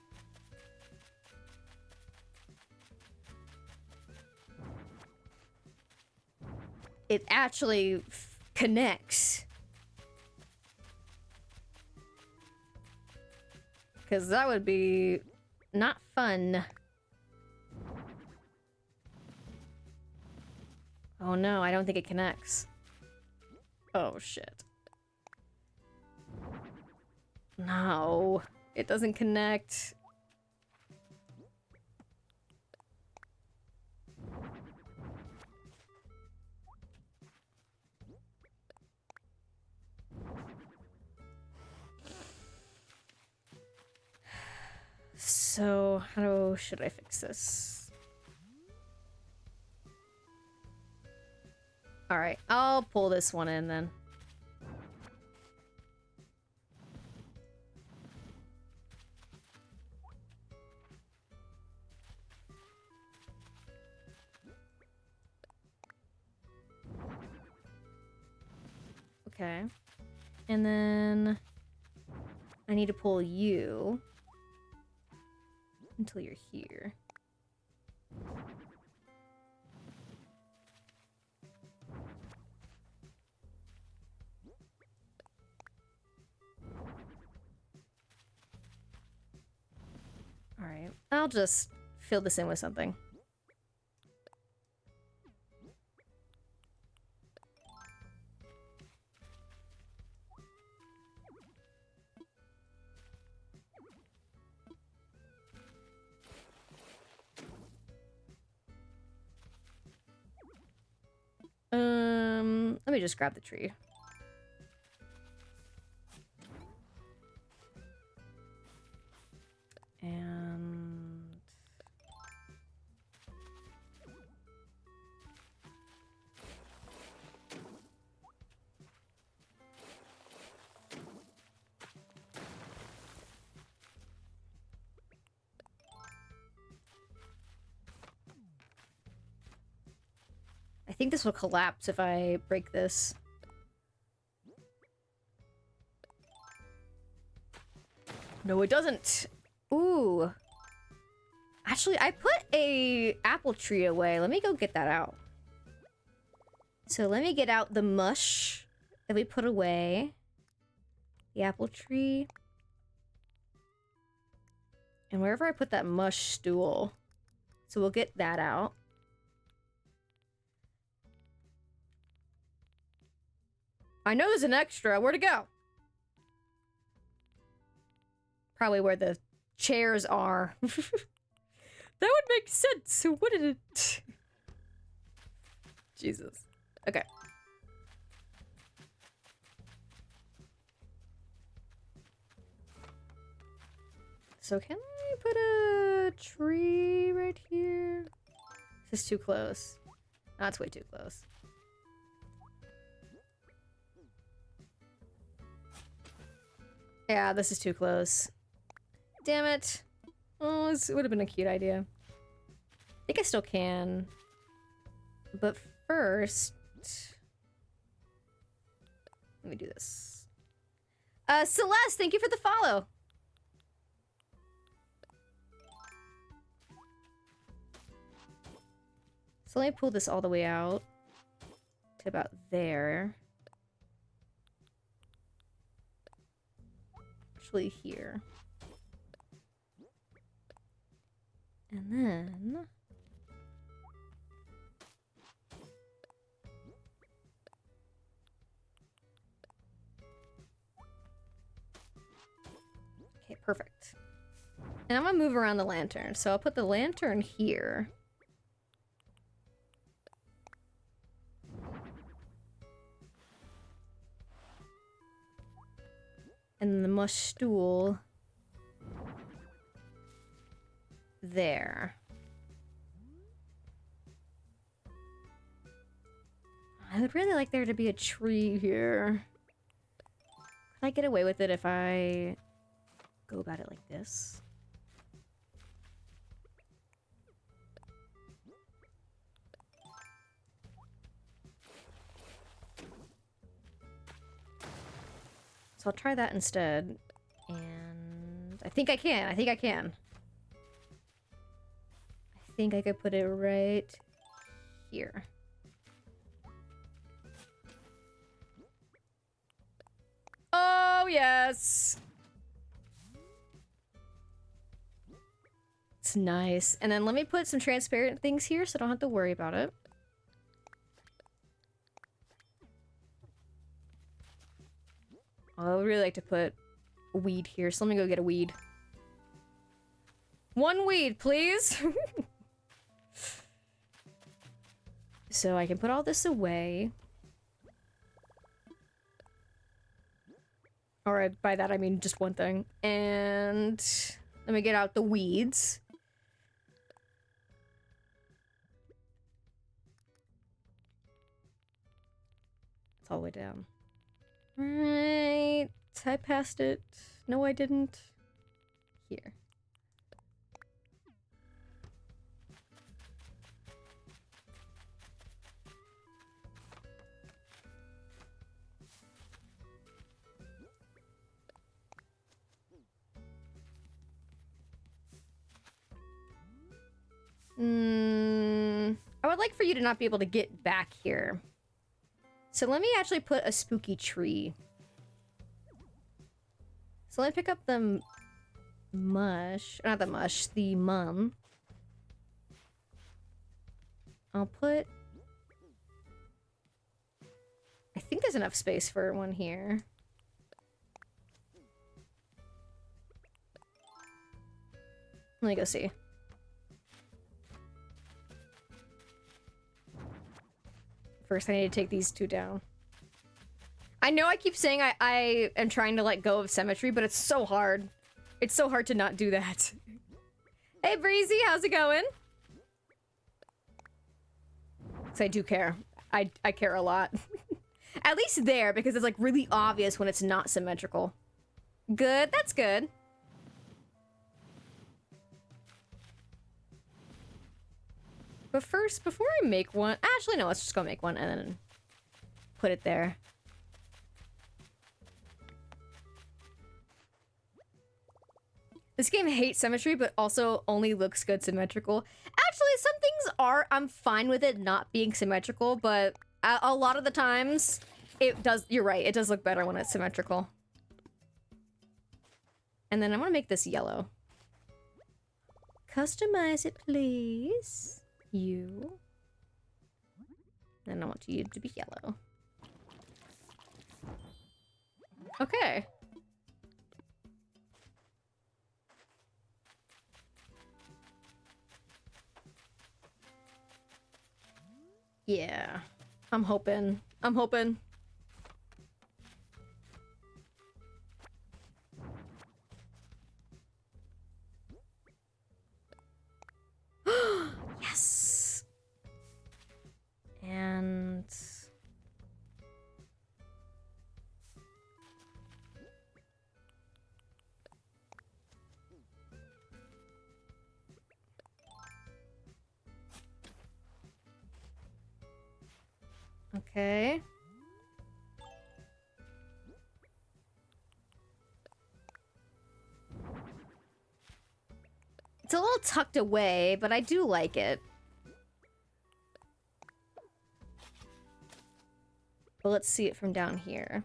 it actually connects. Because that would be not fun. Oh no, I don't think it connects. Oh shit. No, it doesn't connect. So, how should I fix this? Alright, I'll pull this one in then. Okay. And then I need to pull you until you're here. Alright, I'll just fill this in with something. Let me just grab the tree. And I think this will collapse if I break this. No, it doesn't. Ooh. Actually, I put a apple tree away. Let me go get that out. So let me get out the mush that we put away. The apple tree. And wherever I put that mush stool. So we'll get that out. I know there's an extra. Where'd it go? Probably where the chairs are. That would make sense. What did it... Jesus. Okay. So can I put a tree right here? This is too close. That's way too close. Yeah, this is too close. Damn it. Oh, this would have been a cute idea. I think I still can. But first... Let me do this. Celeste, thank you for the follow. So let me pull this all the way out to about there. Actually here. And then... Okay, perfect. And I'm gonna move around the lantern. So I'll put the lantern here. And the mush stool there. I would really like there to be a tree here. Could I get away with it if I go about it like this? So I'll try that instead. And I think I can. I think I can. I think I could put it right here. Oh, yes. It's nice. And then let me put some transparent things here so I don't have to worry about it. I would really like to put a weed here, so let me go get a weed. One weed, please! So I can put all this away. Or by that I mean just one thing. And let me get out the weeds. It's all the way down. Right. I passed it. No, I didn't. Here. I would like for you to not be able to get back here. So let me actually put a spooky tree. So let me pick up the mush. Not the mush, the mum. I'll put... I think there's enough space for one here. Let me go see. First, I need to take these two down. I know I keep saying I am trying to let go of symmetry, but it's so hard. It's so hard to not do that. Hey, Breezy, how's it going? Because I do care. I care a lot. At least there, because it's like really obvious when it's not symmetrical. Good, that's good. But first, before I make one... Actually, no, let's just go make one and then put it there. This game hates symmetry, but also only looks good symmetrical. Actually, some things are... I'm fine with it not being symmetrical, but a lot of the times, it does... You're right, it does look better when it's symmetrical. And then I'm gonna make this yellow. Customize it, please. You. And I want you to be yellow. Okay. Yeah. I'm hoping. I'm hoping. Yes. And okay. It's a little tucked away, but I do like it. But let's see it from down here.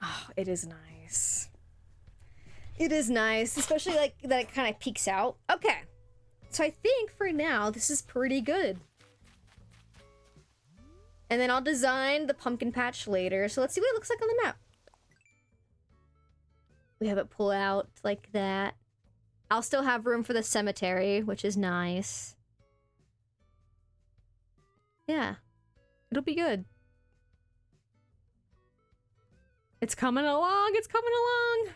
Oh, it is nice. It is nice, especially like that it kind of peeks out. Okay. So I think for now, this is pretty good. And then I'll design the pumpkin patch later. So let's see what it looks like on the map. We have it pull out like that. I'll still have room for the cemetery, which is nice. Yeah. It'll be good. It's coming along, it's coming along.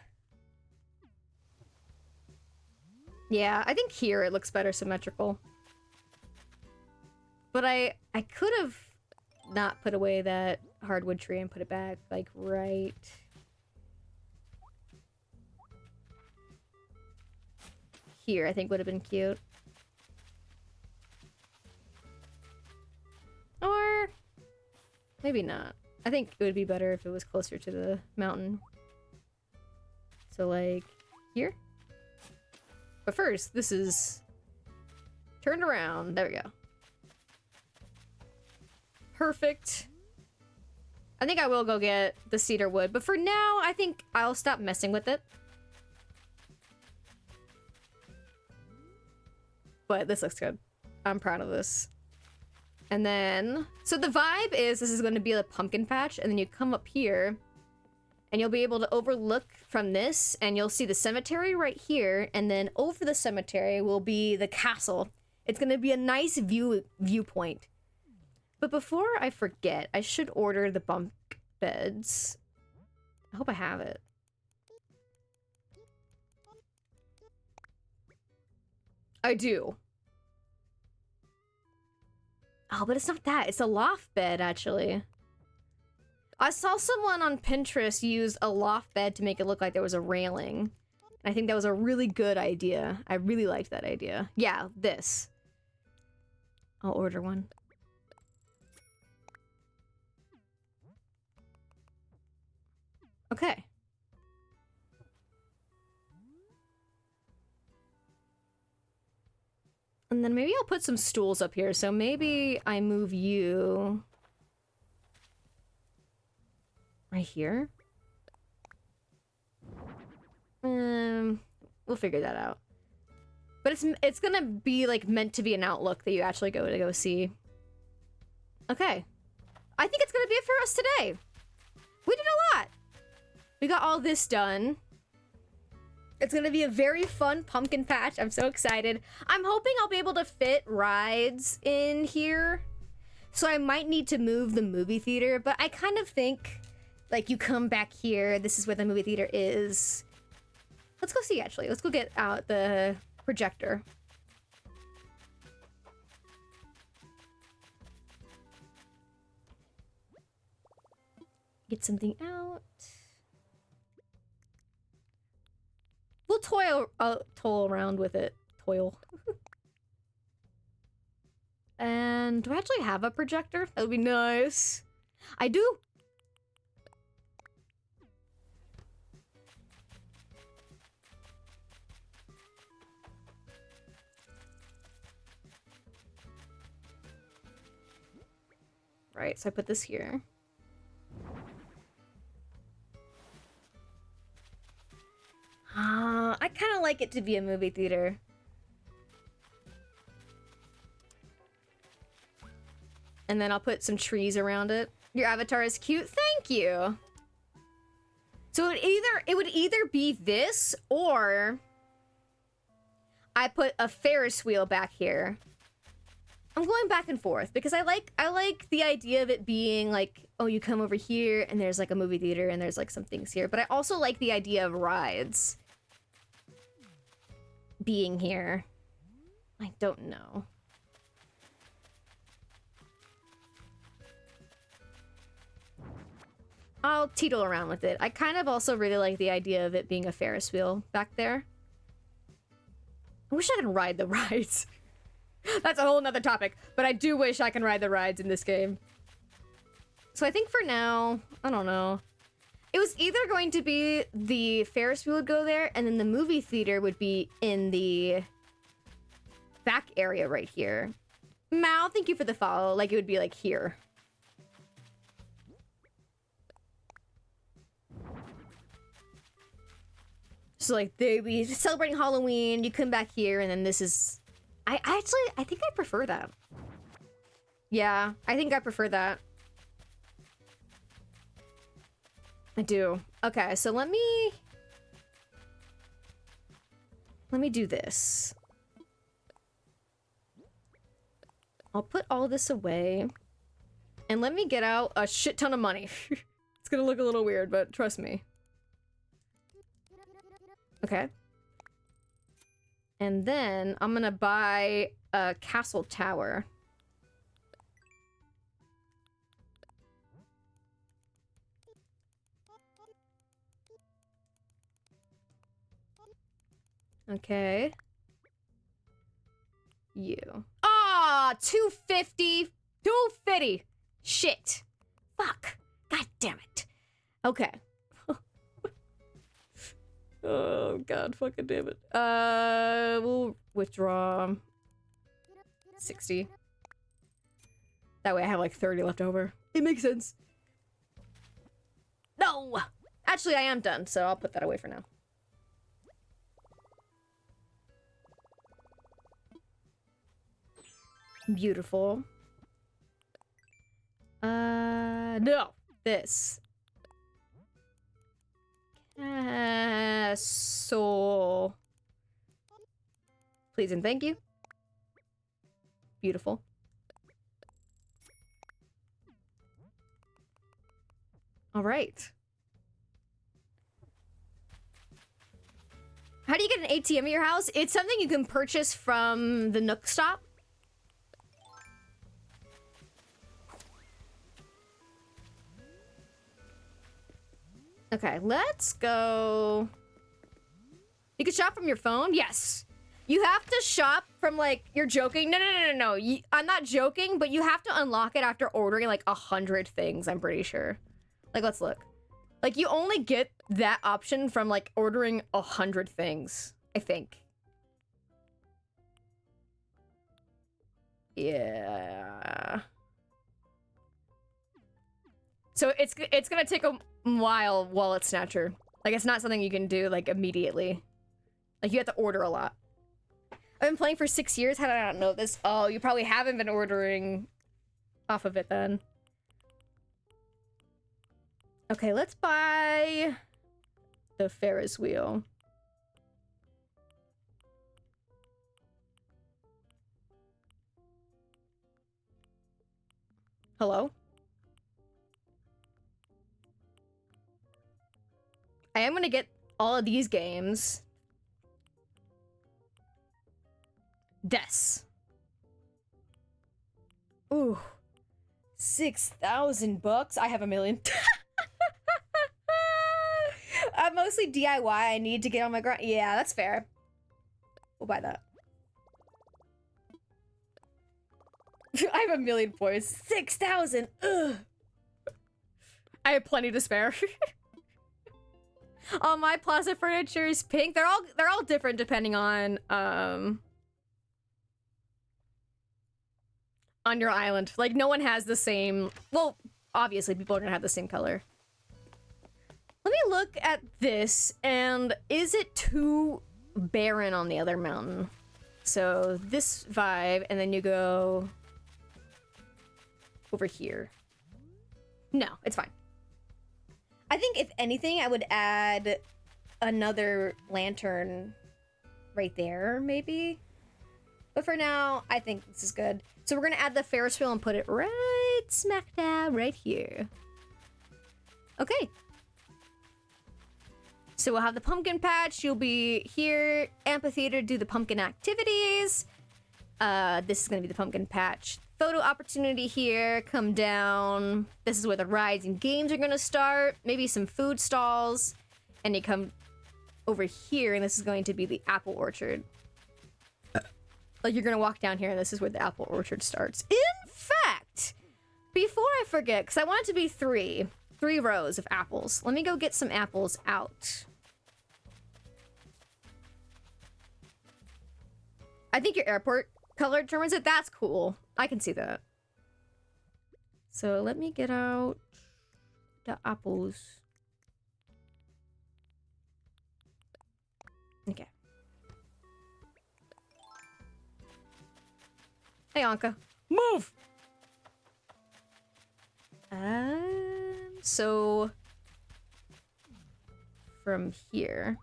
Yeah, I think here it looks better symmetrical. But I could have not put away that hardwood tree and put it back, like, right here, I think would have been cute. Or maybe not. I think it would be better if it was closer to the mountain. So like here. But first, this is turned around. There we go. Perfect. I think I will go get the cedar wood, but for now, I think I'll stop messing with it. but this looks good. I'm proud of this. And then, so the vibe is this is going to be a pumpkin patch, and then you come up here, and you'll be able to overlook from this, and you'll see the cemetery right here, and then over the cemetery will be the castle. It's going to be a nice viewpoint. But before I forget, I should order the bunk beds. I hope I have it. I do. Oh, but it's not that. It's a loft bed, actually. I saw someone on Pinterest use a loft bed to make it look like there was a railing. I think that was a really good idea. I really liked that idea. Yeah, this. I'll order one. Okay. And then maybe I'll put some stools up here. So maybe I move you right here. We'll figure that out. But it's gonna be like meant to be an outlook that you actually go see. Okay. I think it's gonna be it for us today. We did a lot. We got all this done. It's gonna be a very fun pumpkin patch. I'm so excited. I'm hoping I'll be able to fit rides in here. So I might need to move the movie theater, but I kind of think, like, you come back here, this is where the movie theater is. Let's go see, actually. Let's go get out the projector. Get something out. We'll toil around with it. Toil. And do I actually have a projector? That would be nice. I do. Right, so I put this here. I kind of like it to be a movie theater. And then I'll put some trees around it. Your avatar is cute. Thank you. So it would either be this or I put a Ferris wheel back here. I'm going back and forth because I like the idea of it being like, oh, you come over here and there's like a movie theater and there's like some things here. But I also like the idea of rides being here. I don't know. I'll teetle around with it. I kind of also really like the idea of it being a Ferris wheel back there. I wish I could ride the rides. That's a whole nother topic, but I do wish I can ride the rides in this game. So I think for now, I don't know. It was either going to be the Ferris wheel would go there, and then the movie theater would be in the back area right here. Mao, thank you for the follow. Like, it would be like here. So like, they'd be celebrating Halloween, you come back here, and then this is... I think I prefer that. Yeah, I think I prefer that. I do. Okay, so let me do this. I'll put all this away. And let me get out a shit ton of money. It's gonna look a little weird, but trust me. Okay. And then I'm gonna buy a castle tower. Okay. You. Ah, 250. 250. Shit. Fuck. God damn it. Okay. Oh god, fucking damn it. We'll withdraw 60. That way I have like 30 left over. It makes sense. No! Actually, I am done, so I'll put that away for now. Beautiful. No. This. Castle. Please and thank you. Beautiful. All right. How do you get an ATM at your house? It's something you can purchase from the Nook Stop. Okay, let's go. You can shop from your phone? Yes. You have to shop from, like, you're joking. No. I'm not joking, but you have to unlock it after ordering, like, 100 things, I'm pretty sure. Like, let's look. Like, you only get that option from, like, ordering 100 things, I think. Yeah. So it's gonna take a while, Wallet Snatcher. Like, it's not something you can do, like, immediately. Like, you have to order a lot. I've been playing for 6 years. How did I not know this? Oh, you probably haven't been ordering off of it then. Okay, let's buy the Ferris wheel. Hello? I am gonna get all of these games. Des. Ooh. 6,000 bucks? I have 1,000,000. I'm mostly DIY. I need to get on my grind. Yeah, that's fair. We'll buy that. I have 1,000,000 points. 6,000. Ugh. I have plenty to spare. All my plaza furniture is pink. They're all different depending on your island. Like, no one has the same. Well, obviously people are gonna have the same color. Let me look at this, and is it too barren on the other mountain? So this vibe, and then you go over here. No, it's fine. I think if anything, I would add another lantern right there, maybe. But for now, I think this is good. So we're gonna add the Ferris wheel and put it right smack dab right here. Okay. So we'll have the pumpkin patch. You'll be here, amphitheater, do the pumpkin activities. This is gonna be the pumpkin patch. Photo opportunity here, come down. This is where the rides and games are gonna start. Maybe some food stalls. And you come over here, and this is going to be the apple orchard. Like, you're gonna walk down here, and this is where the apple orchard starts. In fact, before I forget, because I want it to be three rows of apples. Let me go get some apples out. I think your airport color determines it. That's cool. I can see that. So let me get out the apples. Okay. Hey, Anka. Move! So from here.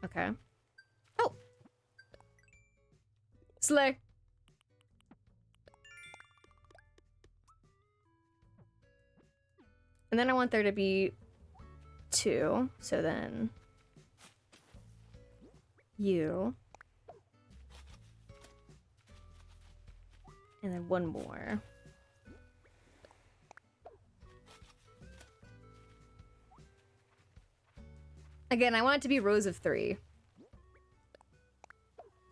Okay. Oh! Slay. And then I want there to be 2, so then you. And then 1 more. Again, I want it to be rows of 3.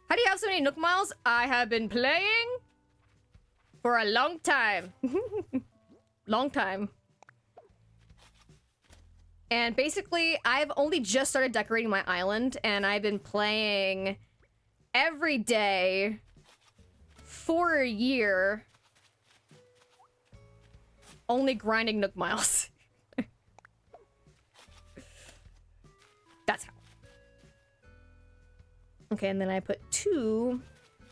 How do you have so many Nook Miles? I have been playing for a long time. Long time. And basically, I've only just started decorating my island, and I've been playing every day for a year, only grinding Nook Miles. That's how. Okay, and then I put 2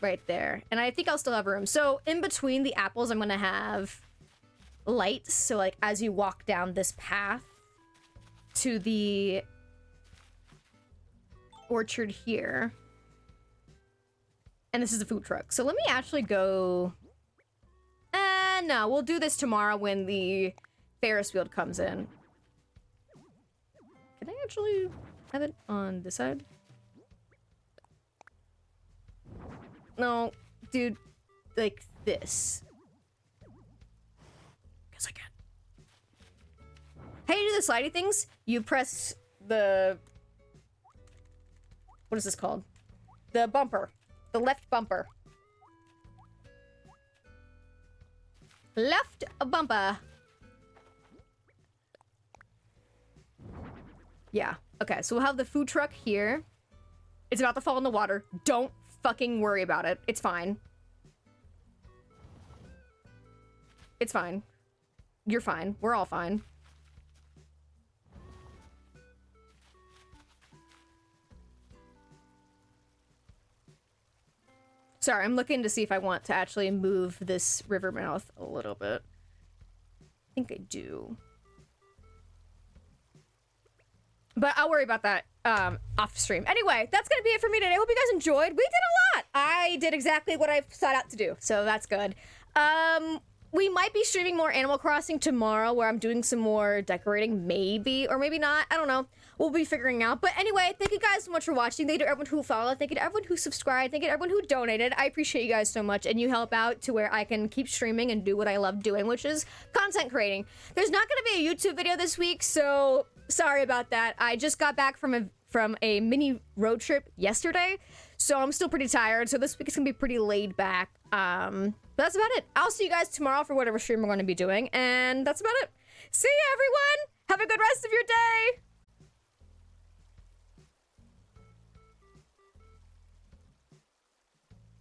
right there. And I think I'll still have room. So in between the apples, I'm gonna have lights. So like as you walk down this path to the orchard here. And this is a food truck. So let me actually go... no, we'll do this tomorrow when the Ferris wheel comes in. Can I actually have it on this side? No, dude, like this. Guess I can. How do you do the slidey things? You press the... What is this called? The bumper. The left bumper. Left bumper. Yeah. Okay, so we'll have the food truck here. It's about to fall in the water. Don't fucking worry about it. It's fine. It's fine. You're fine. We're all fine. Sorry, I'm looking to see if I want to actually move this river mouth a little bit. I think I do. But I'll worry about that off stream. Anyway, that's gonna be it for me today. I hope you guys enjoyed. We did a lot. I did exactly what I set out to do, so that's good. We might be streaming more Animal Crossing tomorrow, where I'm doing some more decorating, maybe, or maybe not. I don't know. We'll be figuring out. But anyway, thank you guys so much for watching. Thank you to everyone who followed. Thank you to everyone who subscribed. Thank you to everyone who donated. I appreciate you guys so much, and you help out to where I can keep streaming and do what I love doing, which is content creating. There's not going to be a YouTube video this week, so sorry about that. I just got back from a mini road trip yesterday, so I'm still pretty tired. So this week is going to be pretty laid back. But that's about it. I'll see you guys tomorrow for whatever stream we're going to be doing, and that's about it. See ya, everyone! Have a good rest of your day!